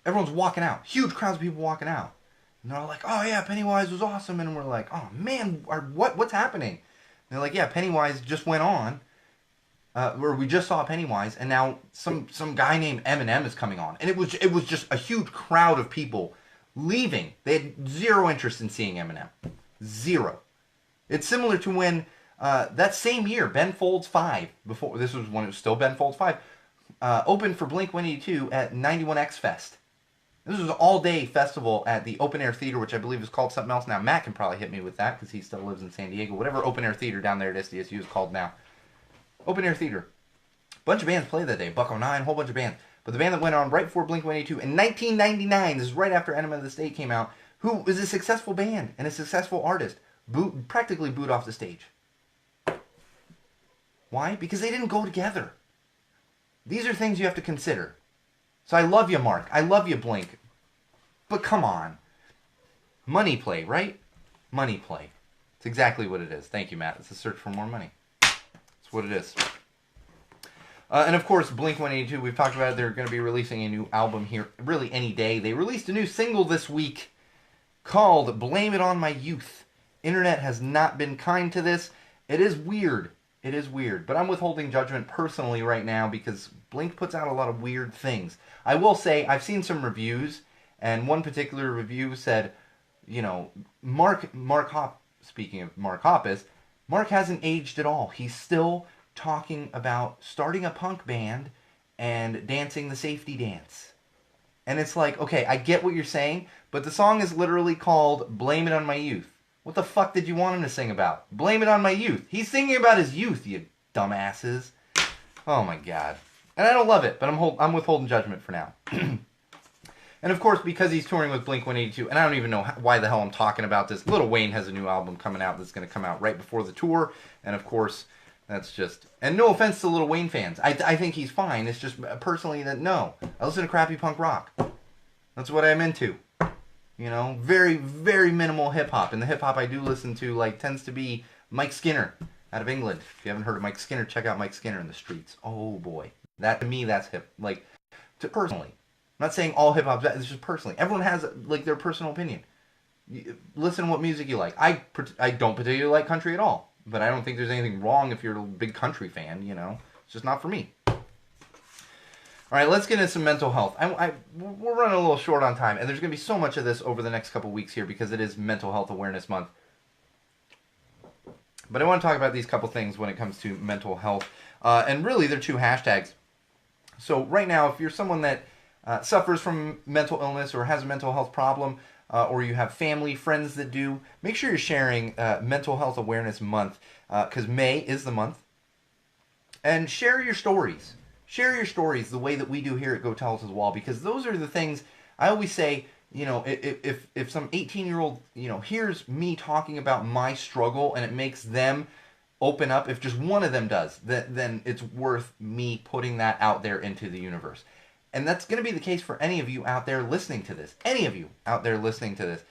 everyone's walking out. Huge crowds of people walking out. And they're all like, oh yeah, Pennywise was awesome. And we're like, oh man, what's happening? And they're like, yeah, Pennywise just went on. Or we just saw Pennywise, and now some guy named Eminem is coming on. And it was just a huge crowd of people leaving. They had zero interest in seeing Eminem. Zero. It's similar to when that same year, Ben Folds 5, before this was when it was still Ben Folds 5, opened for Blink-182 at 91X Fest. This was an all-day festival at the Open Air Theater, which I believe is called something else now. Matt can probably hit me with that because he still lives in San Diego. Whatever Open Air Theater down there at SDSU is called now. Open Air Theater. Bunch of bands played that day. Buck 09, whole bunch of bands. But the band that went on right before Blink-182 in 1999, this is right after Enema of the State came out, who is a successful band and a successful artist, practically booed off the stage. Why? Because they didn't go together. These are things you have to consider. So I love you, Mark. I love you, Blink. But come on. Money play, right? Money play. It's exactly what it is. Thank you, Matt. It's a search for more money. That's what it is. And of course, Blink-182, we've talked about it. They're going to be releasing a new album here really any day. They released a new single this week. called Blame It On My Youth. Internet has not been kind to this. It is weird. It is weird. But I'm withholding judgment personally right now because Blink puts out a lot of weird things. I will say, I've seen some reviews, and one particular review said, you know, speaking of Mark Hoppus, Mark hasn't aged at all. He's still talking about starting a punk band and dancing the safety dance. And it's like, okay, I get what you're saying, but the song is literally called Blame It On My Youth. What the fuck did you want him to sing about? Blame it on my youth. He's singing about his youth, you dumbasses. Oh my god. And I don't love it, but I'm withholding judgment for now. And of course, because he's touring with Blink182, and I don't even know why the hell I'm talking about this, Lil Wayne has a new album coming out that's going to come out right before the tour. And of course, that's just... And no offense to Lil Wayne fans. I think he's fine. It's just personally that, no. I listen to crappy punk rock. That's what I'm into. You know, very, very minimal hip-hop. And the hip-hop I do listen to, like, tends to be Mike Skinner out of England. If you haven't heard of Mike Skinner, check out Mike Skinner in the streets. Oh, boy. That, to me, that's hip. Like, personally. I'm not saying all hip-hop, it's just personally. Everyone has, like, their personal opinion. Listen to what music you like. I don't particularly like country at all. But I don't think there's anything wrong if you're a big country fan, you know. It's just not for me. All right, let's get into some mental health. We're running a little short on time, and there's going to be so much of this over the next couple weeks here because it is Mental Health Awareness Month. But I want to talk about these couple things when it comes to mental health. And really, they're two hashtags. So right now, if you're someone that suffers from mental illness or has a mental health problem, or you have family, friends that do, make sure you're sharing Mental Health Awareness Month, because May is the month. And share your stories. Share your stories the way that we do here at Go Tell It to the Wall, because those are the things I always say, you know, if some 18-year-old, you know, hears me talking about my struggle and it makes them open up, if just one of them does, then it's worth me putting that out there into the universe. And that's going to be the case for any of you out there listening to this. Any of you out there listening to this.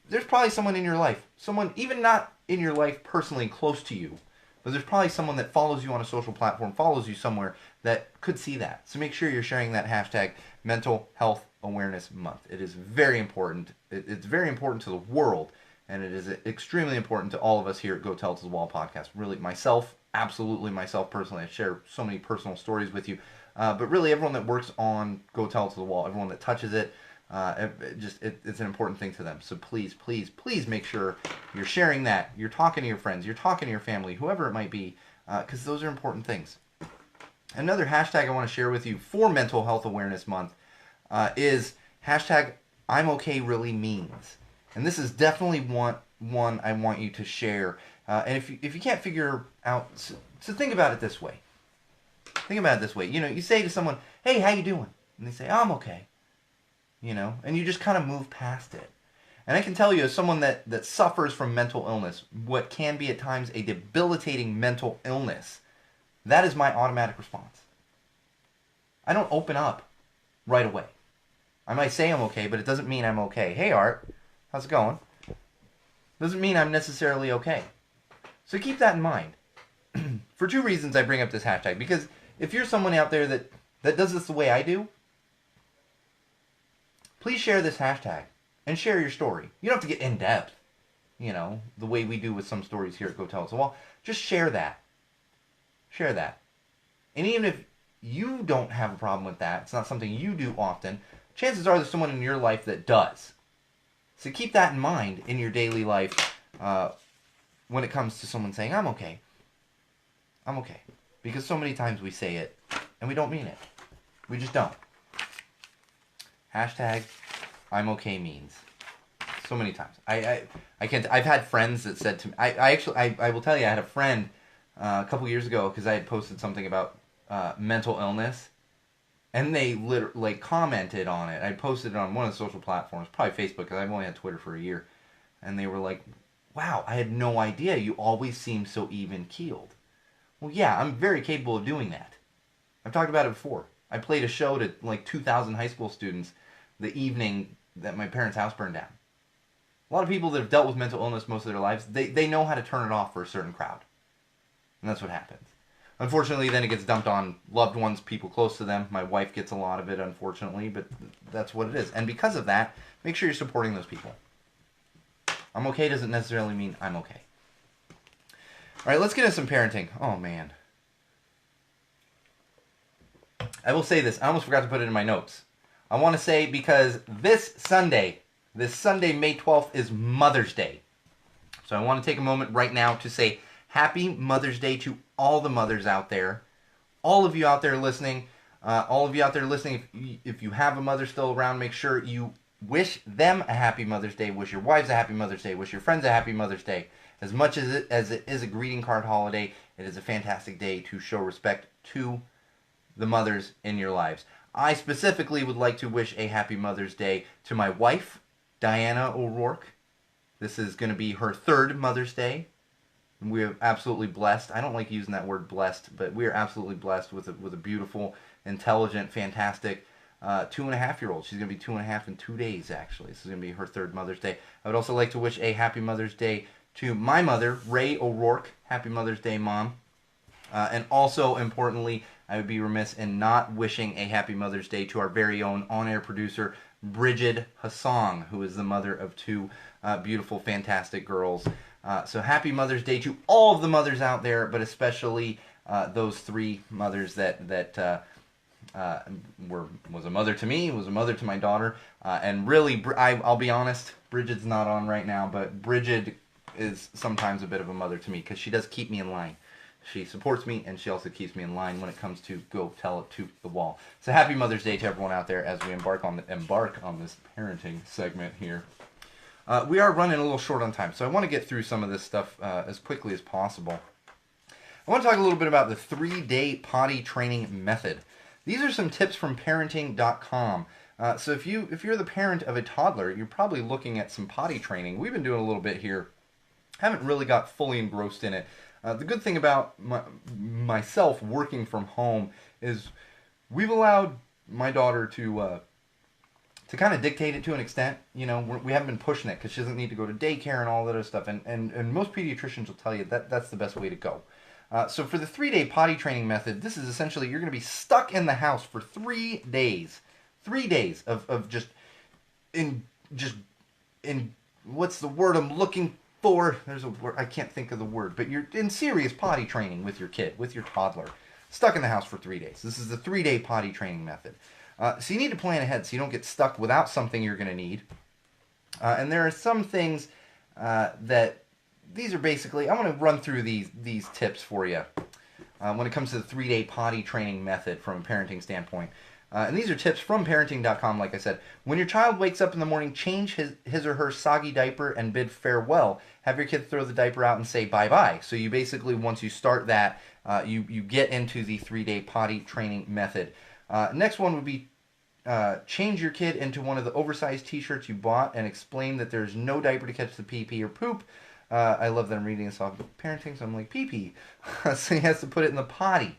There's probably someone in your life, someone even not in your life personally close to you, but there's probably someone that follows you on a social platform, follows you somewhere that could see that. So make sure you're sharing that hashtag Mental Health Awareness Month. It is very important. It's very important to the world, and it is extremely important to all of us here at Go Tell It to the Wall podcast. Really, myself, absolutely myself personally. I share so many personal stories with you. But really, everyone that works on Go Tell It to the Wall, everyone that touches it, it's an important thing to them. So please, please, please make sure you're sharing that. You're talking to your friends. You're talking to your family, whoever it might be, because those are important things. Another hashtag I want to share with you for Mental Health Awareness Month is hashtag I'm okay really means. And this is definitely one I want you to share. And if you can't figure out, so think about it this way. Think about it this way. You know, you say to someone, hey, how you doing? And they say, oh, I'm okay. You know, and you just kind of move past it. And I can tell you, as someone that suffers from mental illness, what can be at times a debilitating mental illness, that is my automatic response. I don't open up right away. I might say I'm okay, but it doesn't mean I'm okay. Hey, Art, how's it going? Doesn't mean I'm necessarily okay. So keep that in mind. For two reasons I bring up this hashtag. Because if you're someone out there that does this the way I do, please share this hashtag and share your story. You don't have to get in depth, you know, the way we do with some stories here at Go Tell It to the Wall. Just share that. Share that. And even if you don't have a problem with that, it's not something you do often, chances are there's someone in your life that does. So keep that in mind in your daily life when it comes to someone saying, I'm okay. I'm okay. Because so many times we say it and we don't mean it. We just don't. Hashtag I'm okay means. So many times. I can't. I've had friends that said to me. I will tell you. I had a friend a couple years ago because I had posted something about mental illness, and they literally commented on it. I posted it on one of the social platforms, probably Facebook, because I've only had Twitter for a year, and they were like, "Wow, I had no idea. You always seem so even keeled." Well, yeah, I'm very capable of doing that. I've talked about it before. I played a show to like 2,000 high school students the evening that my parents' house burned down. A lot of people that have dealt with mental illness most of their lives, they know how to turn it off for a certain crowd. And that's what happens. Unfortunately, then it gets dumped on loved ones, people close to them. My wife gets a lot of it, unfortunately, but that's what it is. And because of that, make sure you're supporting those people. I'm okay doesn't necessarily mean I'm okay. All right, let's get into some parenting. Oh, man. I will say this. I almost forgot to put it in my notes. I want to say because this Sunday, May 12th, is Mother's Day. So I want to take a moment right now to say Happy Mother's Day to all the mothers out there. All of you out there listening. If you have a mother still around, make sure you wish them a happy Mother's Day. Wish your wives a happy Mother's Day. Wish your friends a happy Mother's Day. As much as it is a greeting card holiday, it is a fantastic day to show respect to the mothers in your lives. I specifically would like to wish a happy Mother's Day to my wife, Diana O'Rourke. This is going to be her 3rd Mother's Day. We are absolutely blessed. I don't like using that word blessed, but we are absolutely blessed with a beautiful, intelligent, fantastic 2.5-year-old. She's going to be 2.5 in 2 days, actually. This is going to be her 3rd Mother's Day. I would also like to wish a happy Mother's Day to my mother, Ray O'Rourke. Happy Mother's Day, Mom. And also, importantly, I would be remiss in not wishing a happy Mother's Day to our very own on-air producer, Bridget Hassong, who is the mother of 2 beautiful, fantastic girls. So happy Mother's Day to all of the mothers out there, but especially those 3 mothers that was a mother to me, was a mother to my daughter, and really, I'll be honest, Bridget's not on right now, but Bridget is sometimes a bit of a mother to me because she does keep me in line. She supports me, and she also keeps me in line when it comes to go tell it to the wall. So happy Mother's Day to everyone out there as we embark on this parenting segment here. We are running a little short on time, so I want to get through some of this stuff as quickly as possible. I want to talk a little bit about the 3-day potty training method. These are some tips from parenting.com. So if you're the parent of a toddler, you're probably looking at some potty training. We've been doing a little bit here. Haven't really got fully engrossed in it. The good thing about myself working from home is we've allowed my daughter to kind of dictate it to an extent. You know, we haven't been pushing it because she doesn't need to go to daycare and all that other stuff. And most pediatricians will tell you that that's the best way to go. So for the 3-day potty training method, this is essentially you're going to be stuck in the house for 3 days. 3 days of just what's the word I'm looking for? There's a word, I can't think of the word, but you're in serious potty training with your kid, with your toddler. Stuck in the house for 3 days. This is the 3-day potty training method. So you need to plan ahead so you don't get stuck without something you're going to need. And there are some things that these are basically, I'm going to run through these tips for you when it comes to the 3-day potty training method from a parenting standpoint. And these are tips from parenting.com, like I said. When your child wakes up in the morning, change his or her soggy diaper and bid farewell. Have your kid throw the diaper out and say bye-bye. So you basically, once you start that, you get into the 3-day potty training method. Next one would be change your kid into one of the oversized t-shirts you bought and explain that there's no diaper to catch the pee-pee or poop. I love that I'm reading this off parenting, so I'm like, pee-pee. So he has to put it in the potty,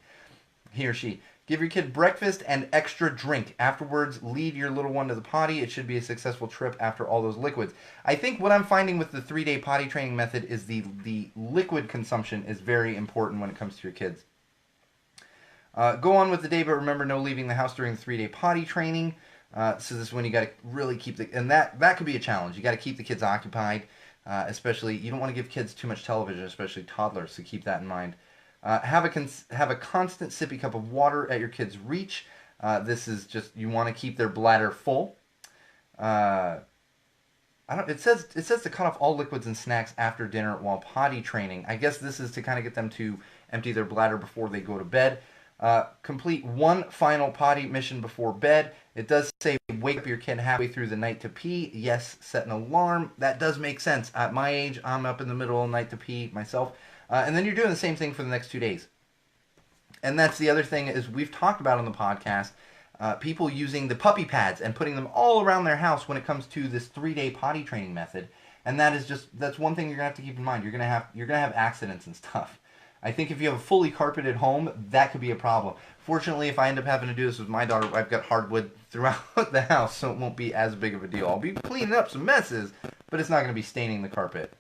he or she. Give your kid breakfast and extra drink. Afterwards, lead your little one to the potty. It should be a successful trip after all those liquids. I think what I'm finding with the 3-day potty training method is the liquid consumption is very important when it comes to your kids. Go on with the day, but remember no leaving the house during the 3-day potty training. So this is when you got to really keep and that could be a challenge. You got to keep the kids occupied, especially you don't want to give kids too much television, especially toddlers. So keep that in mind. Have a constant sippy cup of water at your kid's reach. This is just you want to keep their bladder full. It says to cut off all liquids and snacks after dinner while potty training. I guess this is to kind of get them to empty their bladder before they go to bed. Complete one final potty mission before bed. It does say wake up your kid halfway through the night to pee. Yes, set an alarm. That does make sense. At my age, I'm up in the middle of the night to pee myself. And then you're doing the same thing for the next 2 days. And that's the other thing is we've talked about on the podcast, people using the puppy pads and putting them all around their house when it comes to this 3-day potty training method. And that's one thing you're gonna have to keep in mind. You're gonna have accidents and stuff. I think if you have a fully carpeted home, that could be a problem. Fortunately, if I end up having to do this with my daughter, I've got hardwood throughout the house, so it won't be as big of a deal. I'll be cleaning up some messes, but it's not going to be staining the carpet.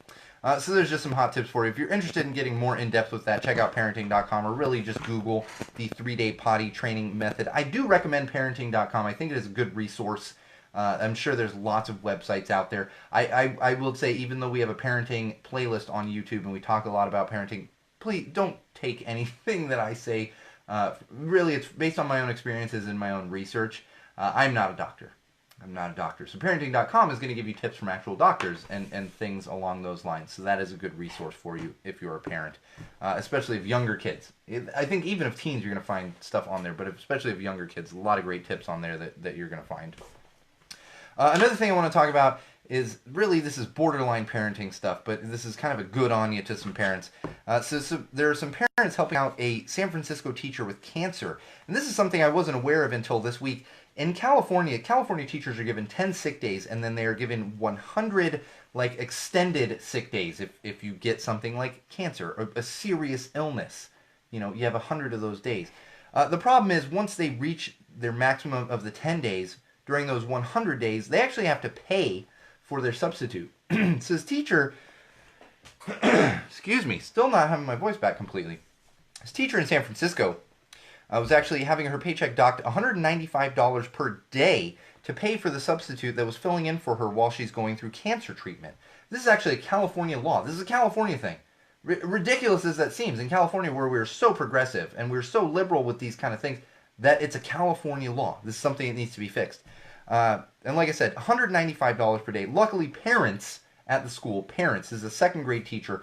So there's just some hot tips for you. If you're interested in getting more in-depth with that, check out parenting.com or really just Google the 3-day potty training method. I do recommend parenting.com. I think it is a good resource I'm sure there's lots of websites out there. I will say, even though we have a parenting playlist on YouTube and we talk a lot about parenting, please don't take anything that I say. Really, it's based on my own experiences and my own research. I'm not a doctor. I'm not a doctor. So parenting.com is going to give you tips from actual doctors and things along those lines. So that is a good resource for you if you're a parent, especially of younger kids. I think even of teens you're going to find stuff on there, but especially of younger kids, a lot of great tips on there that you're going to find. Another thing I want to talk about is, really, this is borderline parenting stuff, but this is kind of a good on you to some parents. So there are some parents helping out a San Francisco teacher with cancer. And this is something I wasn't aware of until this week. In California teachers are given 10 sick days, and then they are given 100 extended sick days if you get something like cancer or a serious illness. You have 100 of those days. The problem is, once they reach their maximum of the 10 days, during those 100 days, they actually have to pay for their substitute. So this teacher, excuse me, still not having my voice back completely. This teacher in San Francisco was actually having her paycheck docked $195 per day to pay for the substitute that was filling in for her while she's going through cancer treatment. This is actually a California law. This is a California thing. Ridiculous as that seems, in California, where we're so progressive and we're so liberal with these kind of things, that it's a California law. This is something that needs to be fixed. And like I said, $195 per day. Luckily, parents at the school, this is a second grade teacher,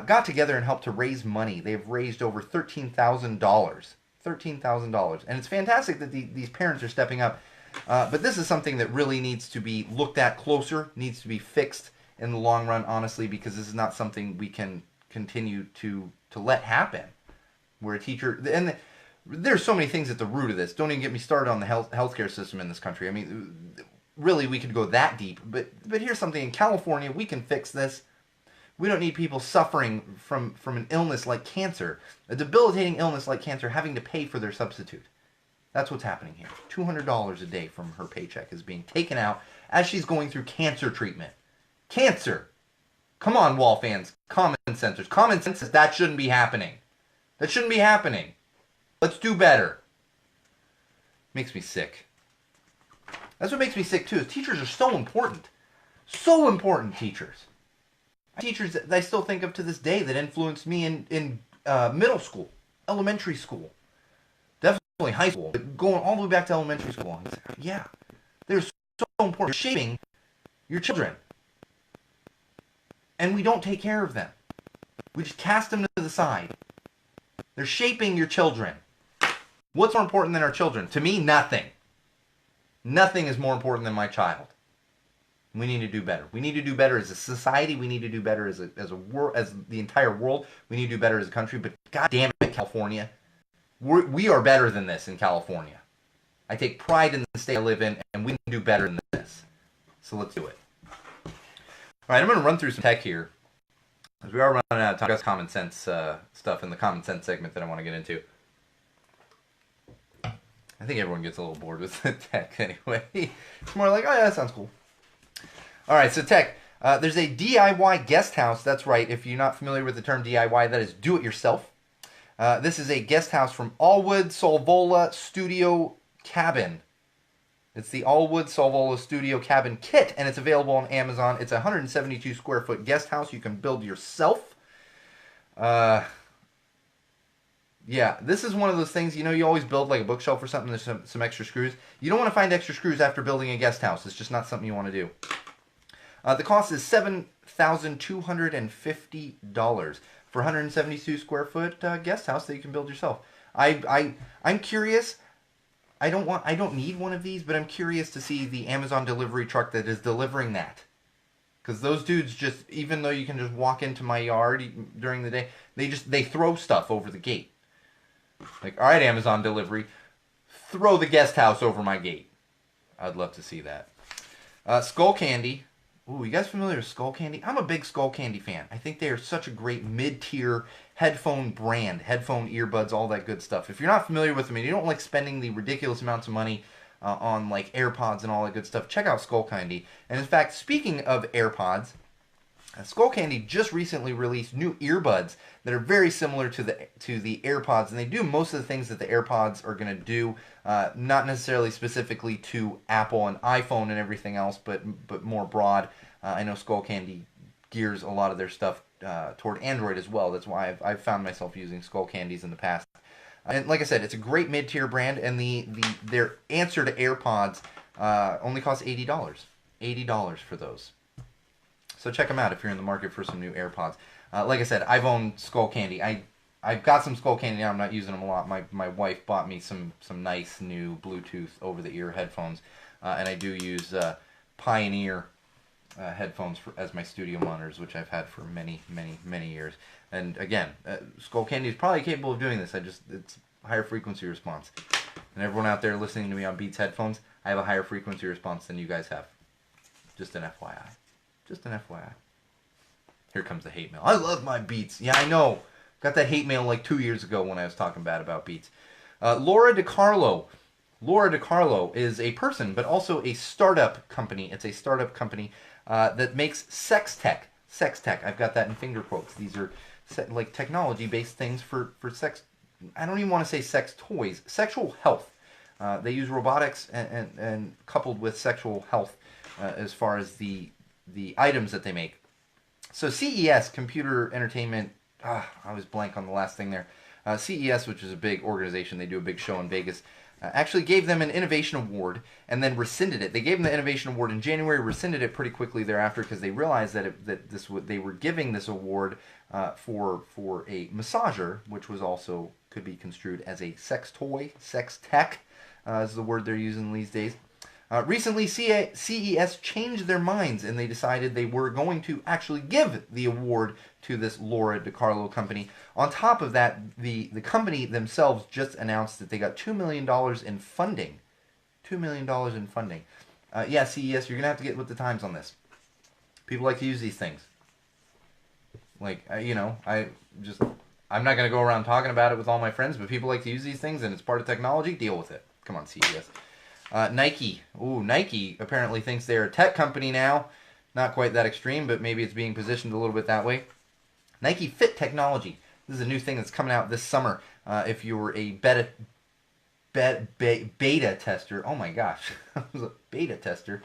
got together and helped to raise money. They've raised over $13,000. $13,000. And it's fantastic that these parents are stepping up. But this is something that really needs to be looked at closer, needs to be fixed in the long run, honestly, because this is not something we can continue to let happen. Where a teacher... and there's so many things at the root of this. Don't even get me started on the healthcare system in this country. I mean, really, we could go that deep. But here's something. In California, we can fix this. We don't need people suffering from an illness like cancer, a debilitating illness like cancer, having to pay for their substitute. That's what's happening here. $200 a day from her paycheck is being taken out as she's going through cancer treatment. Cancer! Come on, Wall fans. Common sensors. Common sense says that shouldn't be happening. That shouldn't be happening. Let's do better. Makes me sick. That's what makes me sick, too, is teachers are so important. So important, teachers. Teachers that I still think of to this day that influenced me in middle school, elementary school, definitely high school, but going all the way back to elementary school. Yeah, they're so important. You're shaping your children. And we don't take care of them. We just cast them to the side. They're shaping your children. What's more important than our children? To me, nothing. Nothing is more important than my child. We need to do better. We need to do better as a society. We need to do better as a world, as the entire world. We need to do better as a country. But God damn it, California, we are better than this in California. I take pride in the state I live in, and we can do better than this. So let's do it. All right, I'm going to run through some tech here, as we are running out of time. I've got common sense stuff in the common sense segment that I want to get into. I think everyone gets a little bored with the tech anyway. It's more like, oh yeah, that sounds cool. All right, so tech. There's a DIY guest house. That's right. If you're not familiar with the term DIY, that is do-it-yourself. This is a guest house from Allwood Solvola Studio Cabin. It's the Allwood Solvola Studio Cabin kit, and it's available on Amazon. It's a 172 square foot guest house you can build yourself. Yeah, this is one of those things, you always build like a bookshelf or something, there's some extra screws. You don't want to find extra screws after building a guest house. It's just not something you want to do. The cost is $7,250 for a 172 square foot guest house that you can build yourself. I'm curious. I don't need one of these, but I'm curious to see the Amazon delivery truck that is delivering that. Because those dudes just, even though you can just walk into my yard during the day, they throw stuff over the gate. Like, all right, Amazon delivery, throw the guest house over my gate. I'd love to see that. Skull Candy. Ooh, you guys familiar with Skull Candy? I'm a big Skull Candy fan. I think they are such a great mid-tier headphone brand. Headphone, earbuds, all that good stuff. If you're not familiar with them and you don't like spending the ridiculous amounts of money on like AirPods and all that good stuff, check out Skull Candy. And in fact, speaking of AirPods, Skullcandy just recently released new earbuds that are very similar to the AirPods, and they do most of the things that the AirPods are going to do. Not necessarily specifically to Apple and iPhone and everything else, but more broad. I know Skullcandy gears a lot of their stuff toward Android as well. That's why I've found myself using Skullcandies in the past. And like I said, it's a great mid-tier brand, and their answer to AirPods only costs $80. $80 for those. So check them out if you're in the market for some new AirPods. Like I said, I've owned Skullcandy. I've got some Skullcandy now. I'm not using them a lot. My wife bought me some nice new Bluetooth over-the-ear headphones, and I do use Pioneer headphones as my studio monitors, which I've had for many, many, many years. And again, Skullcandy is probably capable of doing this. It's higher frequency response. And everyone out there listening to me on Beats headphones, I have a higher frequency response than you guys have. Just an FYI. Just an FYI. Here comes the hate mail. I love my Beats. Yeah, I know. Got that hate mail like 2 years ago when I was talking bad about Beats. Laura DiCarlo. Laura DiCarlo is a person, but also a startup company. It's a startup company that makes sex tech. Sex tech. I've got that in finger quotes. These are like technology-based things for sex. I don't even want to say sex toys. Sexual health. They use robotics and coupled with sexual health as far as the items that they make. So CES, Computer Entertainment, I was blank on the last thing there. CES, which is a big organization, they do a big show in Vegas, actually gave them an innovation award and then rescinded it. They gave them the innovation award in January, rescinded it pretty quickly thereafter because they realized that they were giving this award for a massager, which was also could be construed as a sex toy, sex tech is the word they're using these days. Recently, CES changed their minds and they decided they were going to actually give the award to this Laura DiCarlo company. On top of that, the company themselves just announced that they got $2 million in funding. $2 million in funding. Yeah, CES, you're going to have to get with the times on this. People like to use these things. Like, I'm not going to go around talking about it with all my friends, but people like to use these things and it's part of technology. Deal with it. Come on, CES. Nike. Ooh, Nike apparently thinks they're a tech company now. Not quite that extreme, but maybe it's being positioned a little bit that way. Nike Fit Technology. This is a new thing that's coming out this summer. If you were a beta tester, oh my gosh, I was a beta tester.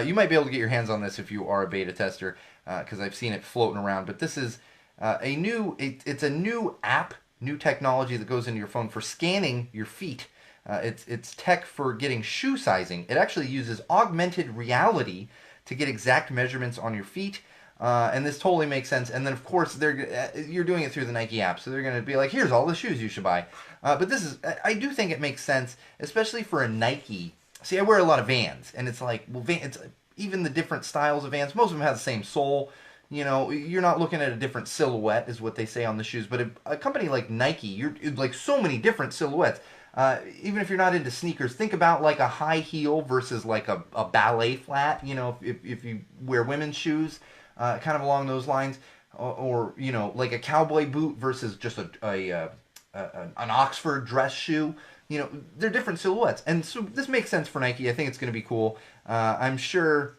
You might be able to get your hands on this if you are a beta tester, because I've seen it floating around. But this is it's a new app, new technology that goes into your phone for scanning your feet. It's tech for getting shoe sizing. It actually uses augmented reality to get exact measurements on your feet. And this totally makes sense. And then, of course, you're doing it through the Nike app. So they're going to be like, here's all the shoes you should buy. But I do think it makes sense, especially for a Nike. See, I wear a lot of Vans. And it's like, well, even the different styles of Vans, most of them have the same sole. You're not looking at a different silhouette, is what they say on the shoes. But a company like Nike, you're like so many different silhouettes. Even if you're not into sneakers, think about like a high heel versus like a ballet flat. If you wear women's shoes, kind of along those lines, or like a cowboy boot versus just an Oxford dress shoe. They're different silhouettes, and so this makes sense for Nike. I think it's going to be cool. I'm sure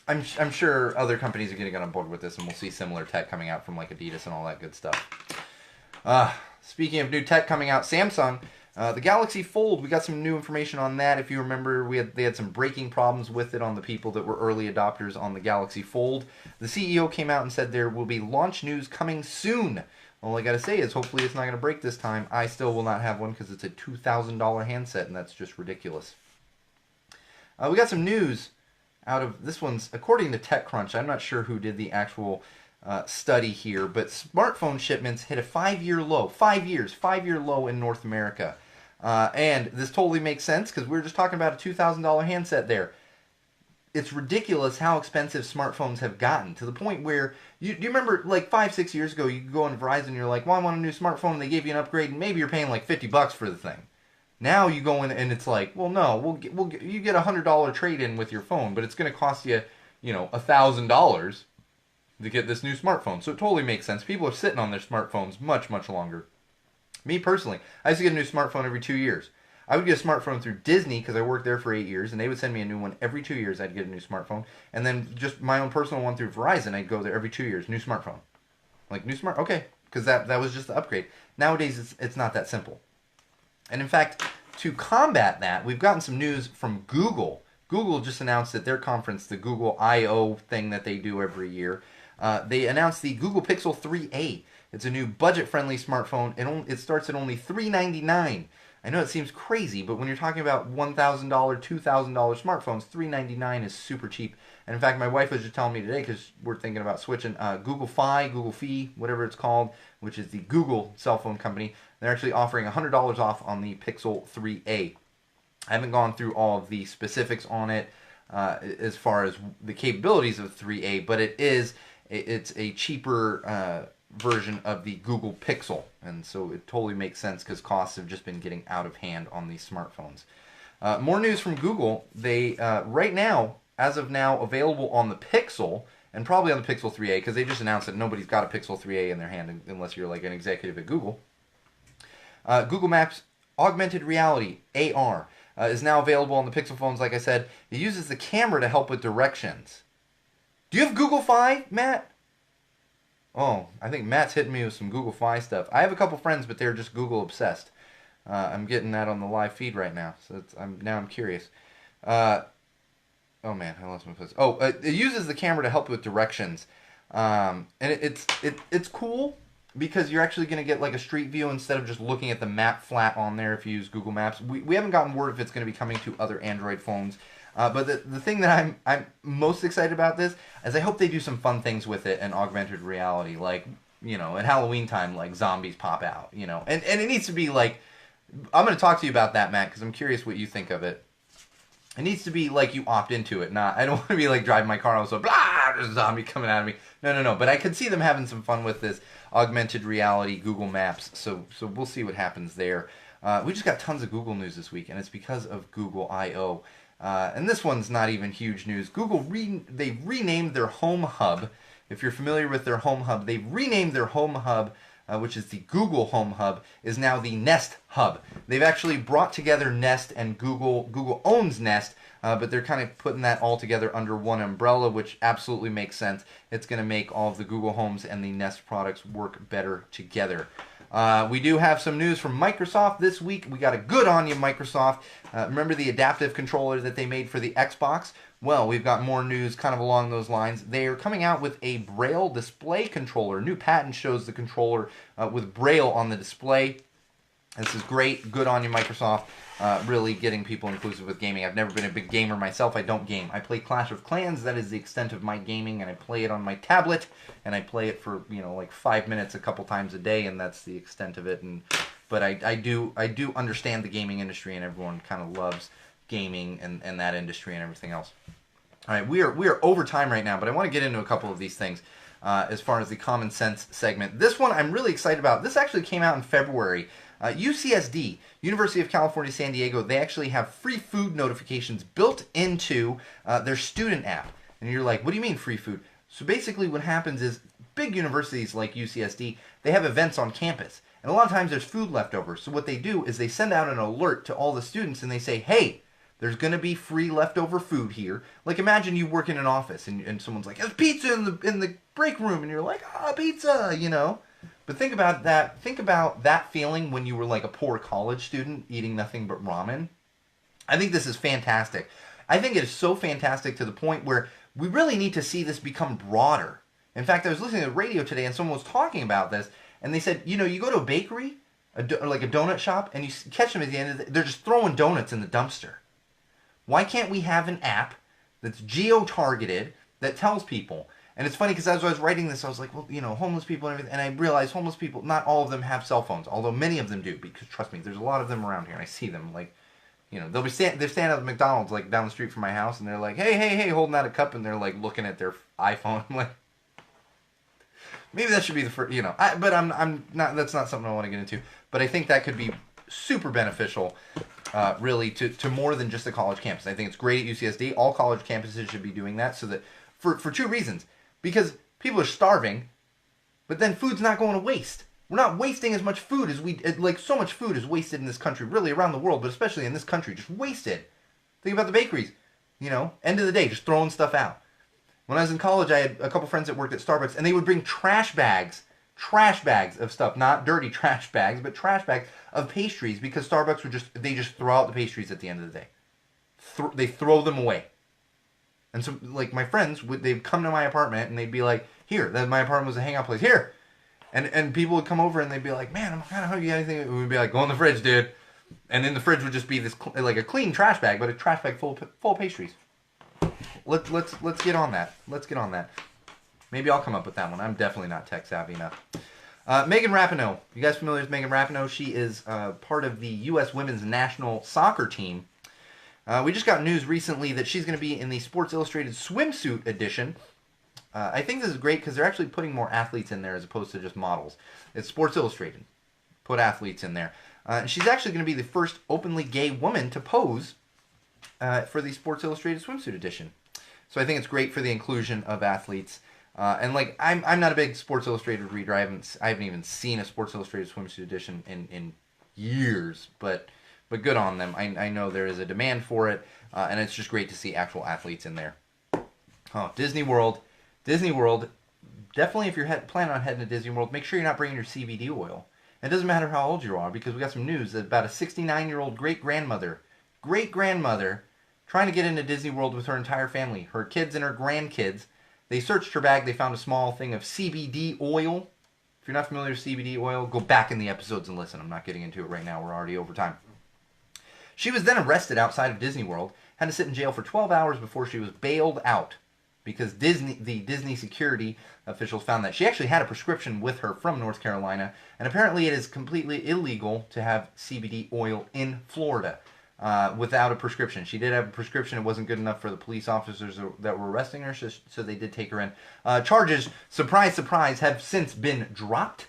other companies are getting on board with this, and we'll see similar tech coming out from like Adidas and all that good stuff. Speaking of new tech coming out, Samsung, the Galaxy Fold, we got some new information on that. If you remember, they had some breaking problems with it on the people that were early adopters on the Galaxy Fold. The CEO came out and said there will be launch news coming soon. All I gotta say is hopefully it's not going to break this time. I still will not have one because it's a $2,000 handset and that's just ridiculous. We got some news out of this one's, according to TechCrunch. I'm not sure who did the actual study here, but smartphone shipments hit a 5-year low. 5-year low in North America. And this totally makes sense because we were just talking about a $2,000 handset there. It's ridiculous how expensive smartphones have gotten to the point where do you remember like 5-6 years ago you could go on Verizon and you're like, well, I want a new smartphone, and they gave you an upgrade and maybe you're paying like $50 for the thing. Now you go in and it's like, well, no, you get a $100 trade-in with your phone, but it's going to cost you, $1,000 to get this new smartphone. So it totally makes sense. People are sitting on their smartphones much, much longer. Me personally, I used to get a new smartphone every 2 years. I would get a smartphone through Disney because I worked there for 8 years, and they would send me a new one every 2 years. I'd get a new smartphone, and then just my own personal one through Verizon. I'd go there every 2 years, new smartphone, like new smart. Okay, because that was just the upgrade. Nowadays, it's not that simple. And in fact, to combat that, we've gotten some news from Google. Google just announced at their conference, the Google I/O thing that they do every year. They announced the Google Pixel 3a. It's a new budget-friendly smartphone. It starts at only $399. I know it seems crazy, but when you're talking about $1,000, $2,000 smartphones, $399 is super cheap. And in fact, my wife was just telling me today, because we're thinking about switching, Google Fi, whatever it's called, which is the Google cell phone company, they're actually offering $100 off on the Pixel 3a. I haven't gone through all of the specifics on it as far as the capabilities of 3a, but it's a cheaper version of the Google Pixel, and so it totally makes sense because costs have just been getting out of hand on these smartphones. More news from Google. They right now, as of now, available on the Pixel and probably on the Pixel 3a, because they just announced that nobody's got a Pixel 3a in their hand unless you're like an executive at Google. Google Maps Augmented Reality, AR, is now available on the Pixel phones. Like I said, it uses the camera to help with directions. Do you have Google Fi, Matt? Oh, I think Matt's hitting me with some Google Fi stuff. I have a couple friends, but they're just Google obsessed. I'm getting that on the live feed right now, so I'm curious. Oh man, I lost my place. Oh, it uses the camera to help with directions, and it's cool because you're actually going to get like a street view instead of just looking at the map flat on there if you use Google Maps. We haven't gotten word if it's going to be coming to other Android phones. But the thing that I'm most excited about this is I hope they do some fun things with it and augmented reality, like, you know, at Halloween time, like zombies pop out, you know, and it needs to be like, I'm going to talk to you about that, Matt, because I'm curious what you think of it. It needs to be like you opt into it, not, I don't want to be like driving my car and so, blah, there's a zombie coming at me. No, but I could see them having some fun with this augmented reality Google Maps, so we'll see what happens there. We just got tons of Google news this week, and it's because of Google I/O. And this one's not even huge news. Google, they've renamed their Home Hub. If you're familiar with their Home Hub, they've renamed their Home Hub, which is the Google Home Hub, is now the Nest Hub. They've actually brought together Nest and Google. Google owns Nest, but they're kind of putting that all together under one umbrella, which absolutely makes sense. It's going to make all of the Google Homes and the Nest products work better together. We do have some news from Microsoft this week. We got a good on you, Microsoft. Remember the adaptive controller that they made for the Xbox? Well, we've got more news kind of along those lines. They are coming out with a Braille display controller. New patent shows the controller with Braille on the display. This is great. Good on you, Microsoft. Really getting people inclusive with gaming. I've never been a big gamer myself. I don't game. I play Clash of Clans. That is the extent of my gaming, and I play it on my tablet, and I play it for, you know, like 5 minutes a couple times a day, and that's the extent of it. But I do understand the gaming industry, and everyone kind of loves gaming and that industry and everything else. All right, we are over time right now, but I want to get into a couple of these things as far as the common sense segment. This one I'm really excited about. This actually came out in February. UCSD, University of California, San Diego, they actually have free food notifications built into their student app. And you're like, what do you mean free food? So basically what happens is big universities like UCSD, they have events on campus. And a lot of times there's food left over. So what they do is they send out an alert to all the students and they say, hey, there's going to be free leftover food here. Like imagine you work in an office and someone's like, there's pizza in the break room. And you're like, pizza, you know. But think about that. Think about that feeling when you were like a poor college student eating nothing but ramen. I think this is fantastic. I think it is so fantastic to the point where we really need to see this become broader. In fact, I was listening to the radio today and someone was talking about this, and they said, you know, you go to a bakery, or like a donut shop, and you catch them at the end of they're just throwing donuts in the dumpster. Why can't we have an app that's geo-targeted that tells people? And it's funny because as I was writing this, I was like, well, you know, homeless people and everything. And I realized homeless people, not all of them have cell phones, although many of them do. Because trust me, there's a lot of them around here, and I see them. Like, you know, they're standing at McDonald's like down the street from my house, and they're like, hey, holding out a cup, and they're like looking at their iPhone. I'm like, maybe that should be the first, you know. But I'm not. That's not something I want to get into. But I think that could be super beneficial, really, to more than just the college campus. I think it's great at UCSD. All college campuses should be doing that, so that for two reasons. Because people are starving, but then food's not going to waste. We're not wasting as much food as like so much food is wasted in this country, really around the world, but especially in this country, just wasted. Think about the bakeries. End of the day, just throwing stuff out. When I was in college, I had a couple friends that worked at Starbucks, and they would bring trash bags of stuff, not dirty trash bags, but trash bags of pastries, because Starbucks they just throw out the pastries at the end of the day. They throw them away. And so, like, my friends, they'd come to my apartment, and they'd be like, here, my apartment was a hangout place, here. And people would come over, and they'd be like, man, I'm kind of hungry, anything? And we'd be like, go in the fridge, dude. And in the fridge would just be this, like a clean trash bag, but a trash bag full of pastries. Let's get on that. Let's get on that. Maybe I'll come up with that one. I'm definitely not tech savvy enough. Megan Rapinoe. You guys familiar with Megan Rapinoe? She is part of the U.S. women's national soccer team. We just got news recently that she's going to be in the Sports Illustrated swimsuit edition. I think this is great because they're actually putting more athletes in there as opposed to just models. It's Sports Illustrated. Put athletes in there. And she's actually going to be the first openly gay woman to pose for the Sports Illustrated swimsuit edition. So I think it's great for the inclusion of athletes. And like I'm not a big Sports Illustrated reader. I haven't even seen a Sports Illustrated swimsuit edition in years. But good on them. I know there is a demand for it, and it's just great to see actual athletes in there. Oh, Disney World. Definitely, if you're planning on heading to Disney World, make sure you're not bringing your CBD oil. It doesn't matter how old you are, because we got some news that about a 69-year-old great-grandmother trying to get into Disney World with her entire family, her kids and her grandkids. They searched her bag. They found a small thing of CBD oil. If you're not familiar with CBD oil, go back in the episodes and listen. I'm not getting into it right now. We're already over time. She was then arrested outside of Disney World, had to sit in jail for 12 hours before she was bailed out, because the Disney security officials found that she actually had a prescription with her from North Carolina, and apparently it is completely illegal to have CBD oil in Florida without a prescription. She did have a prescription. It wasn't good enough for the police officers that were arresting her, so they did take her in. Charges, surprise, surprise, have since been dropped.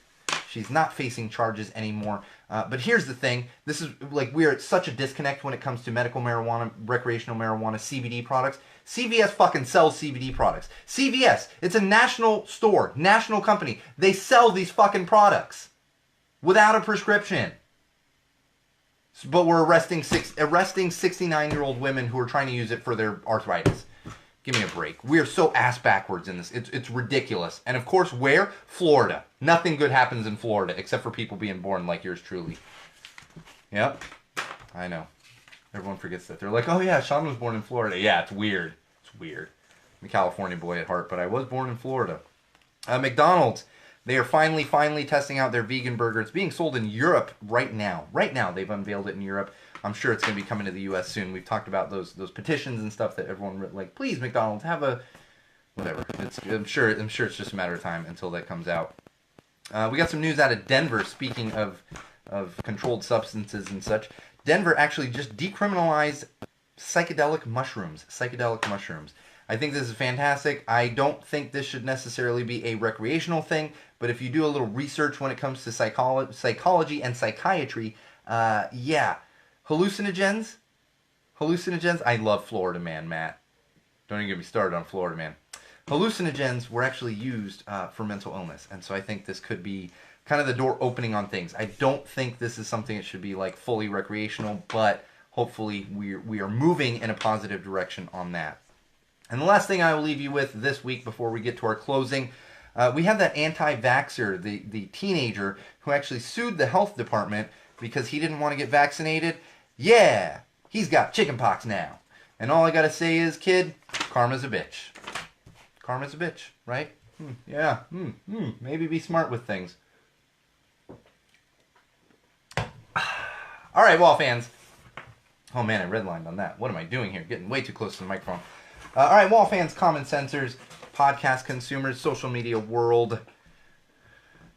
She's not facing charges anymore. But here's the thing. This is, like, we're at such a disconnect when it comes to medical marijuana, recreational marijuana, CBD products. CVS fucking sells CBD products. CVS, it's a national store, national company. They sell these fucking products without a prescription. But we're arresting 69-year-old women who are trying to use it for their arthritis. Give me a break. We are so ass backwards in this. It's ridiculous. And of course, where? Florida. Nothing good happens in Florida except for people being born like yours truly. Yep. I know. Everyone forgets that. They're like, oh yeah, Sean was born in Florida. Yeah, it's weird. It's weird. I'm a California boy at heart, but I was born in Florida. McDonald's. They are finally testing out their vegan burger. It's being sold in Europe right now. Right now, they've unveiled it in Europe. I'm sure it's going to be coming to the U.S. soon. We've talked about those petitions and stuff that everyone, like, please, McDonald's, have a whatever. I'm sure it's just a matter of time until that comes out. We got some news out of Denver. Speaking of controlled substances and such, Denver actually just decriminalized psychedelic mushrooms. I think this is fantastic. I don't think this should necessarily be a recreational thing, but if you do a little research when it comes to psychology and psychiatry, yeah. Hallucinogens. I love Florida Man, Matt. Don't even get me started on Florida Man. Hallucinogens were actually used for mental illness, and so I think this could be kind of the door opening on things. I don't think this is something that should be like fully recreational, but hopefully we are moving in a positive direction on that. And the last thing I will leave you with this week before we get to our closing, we have that anti-vaxxer, the teenager who actually sued the health department because he didn't want to get vaccinated. Yeah, he's got chickenpox now. And all I gotta say is, kid, karma's a bitch. Karma's a bitch, right? Yeah, maybe be smart with things. All right, Wall fans. Oh man, I redlined on that. What am I doing here? Getting way too close to the microphone. All right, Wall fans, common sensors, podcast consumers, social media world.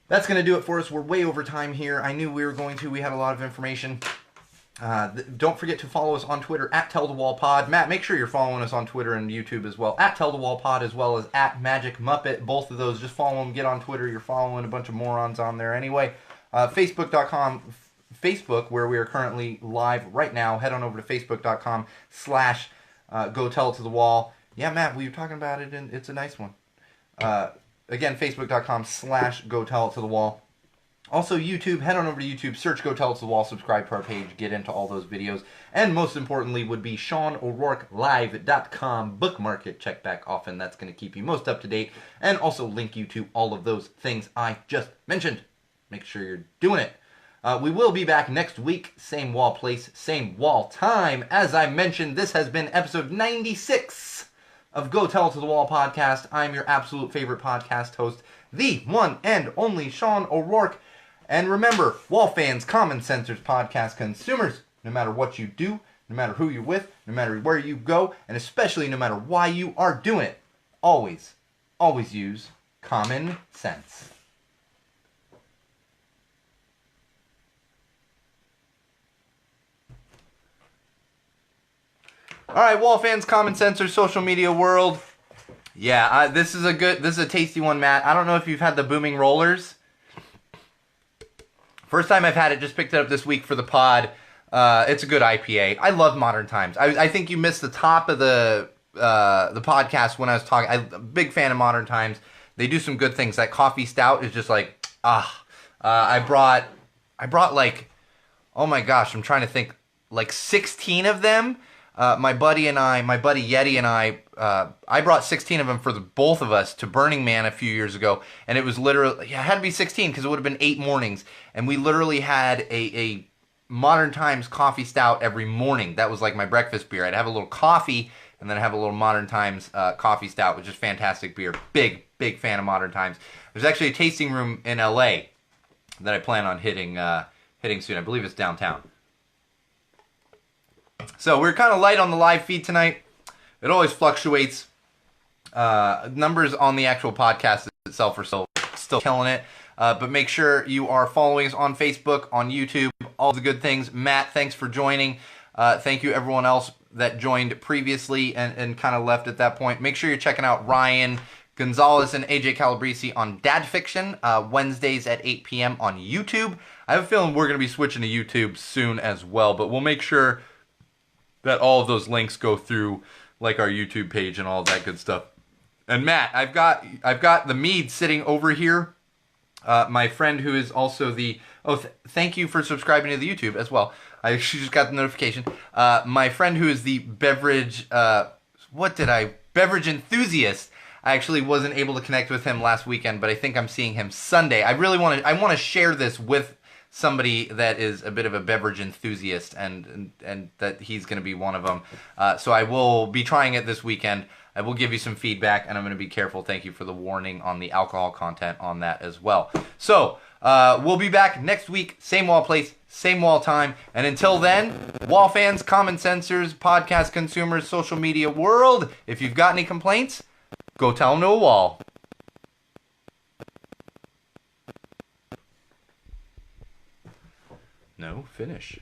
That's going to do it for us. We're way over time here. I knew we were going to. We had a lot of information. Don't forget to follow us on Twitter, @TellTheWallPod. Matt, make sure you're following us on Twitter and YouTube as well, @TellTheWallPod, as well as @MagicMuppet. Both of those, just follow them. Get on Twitter. You're following a bunch of morons on there anyway. Facebook.com, where we are currently live right now. Head on over to Facebook.com/Go Tell It to the Wall. Yeah, Matt, we were talking about it, and it's a nice one. Again, Facebook.com/Go Tell It to the Wall. Also, YouTube, head on over to YouTube, search Go Tell It to the Wall, subscribe to our page, get into all those videos. And most importantly would be SeanO'RourkeLive.com. Bookmark it, check back often. That's going to keep you most up to date. And also link you to all of those things I just mentioned. Make sure you're doing it. We will be back next week. Same wall place, same wall time. As I mentioned, this has been episode 96 of Go Tell It to the Wall podcast. I'm your absolute favorite podcast host, the one and only Sean O'Rourke. And remember, wall fans, common sensors, podcast consumers, no matter what you do, no matter who you're with, no matter where you go, and especially no matter why you are doing it, always, always use common sense. All right, wall fans, common sensors, social media world. Yeah, this is a tasty one, Matt. I don't know if you've had the Booming Rollers. First time I've had it, just picked it up this week for the pod. It's a good IPA. I love Modern Times. I think you missed the top of the podcast when I was talking. I'm a big fan of Modern Times. They do some good things. That coffee stout is just like, I brought like, oh my gosh, I'm trying to think, like 16 of them. My buddy Yeti and I brought 16 of them for both of us to Burning Man a few years ago, and it was literally, it had to be 16 because it would have been 8 mornings, and we literally had a Modern Times coffee stout every morning. That was like my breakfast beer. I'd have a little coffee, and then I'd have a little Modern Times coffee stout, which is fantastic beer. Big fan of Modern Times. There's actually a tasting room in LA that I plan on hitting soon. I believe it's downtown. So we're kind of light on the live feed tonight. It always fluctuates. Numbers on the actual podcast itself are still killing it. But make sure you are following us on Facebook, on YouTube, all the good things. Matt, thanks for joining. Thank you everyone else that joined previously and kind of left at that point. Make sure you're checking out Ryan Gonzalez and AJ Calabrese on Dad Fiction, Wednesdays at 8 p.m. on YouTube. I have a feeling we're going to be switching to YouTube soon as well, but we'll make sure that all of those links go through like our YouTube page and all that good stuff. And Matt, I've got the mead sitting over here. My friend who is also thank you for subscribing to the YouTube as well. I actually just got the notification. My friend who is the beverage enthusiast. I actually wasn't able to connect with him last weekend, but I think I'm seeing him Sunday. I want to share this with somebody that is a bit of a beverage enthusiast, and that he's going to be one of them. So I will be trying it this weekend. I will give you some feedback, and I'm going to be careful. Thank you for the warning on the alcohol content on that as well. So we'll be back next week, same wall place, same wall time. And until then, wall fans, common sensors, podcast consumers, social media world, if you've got any complaints, go tell them to a wall. No, finish.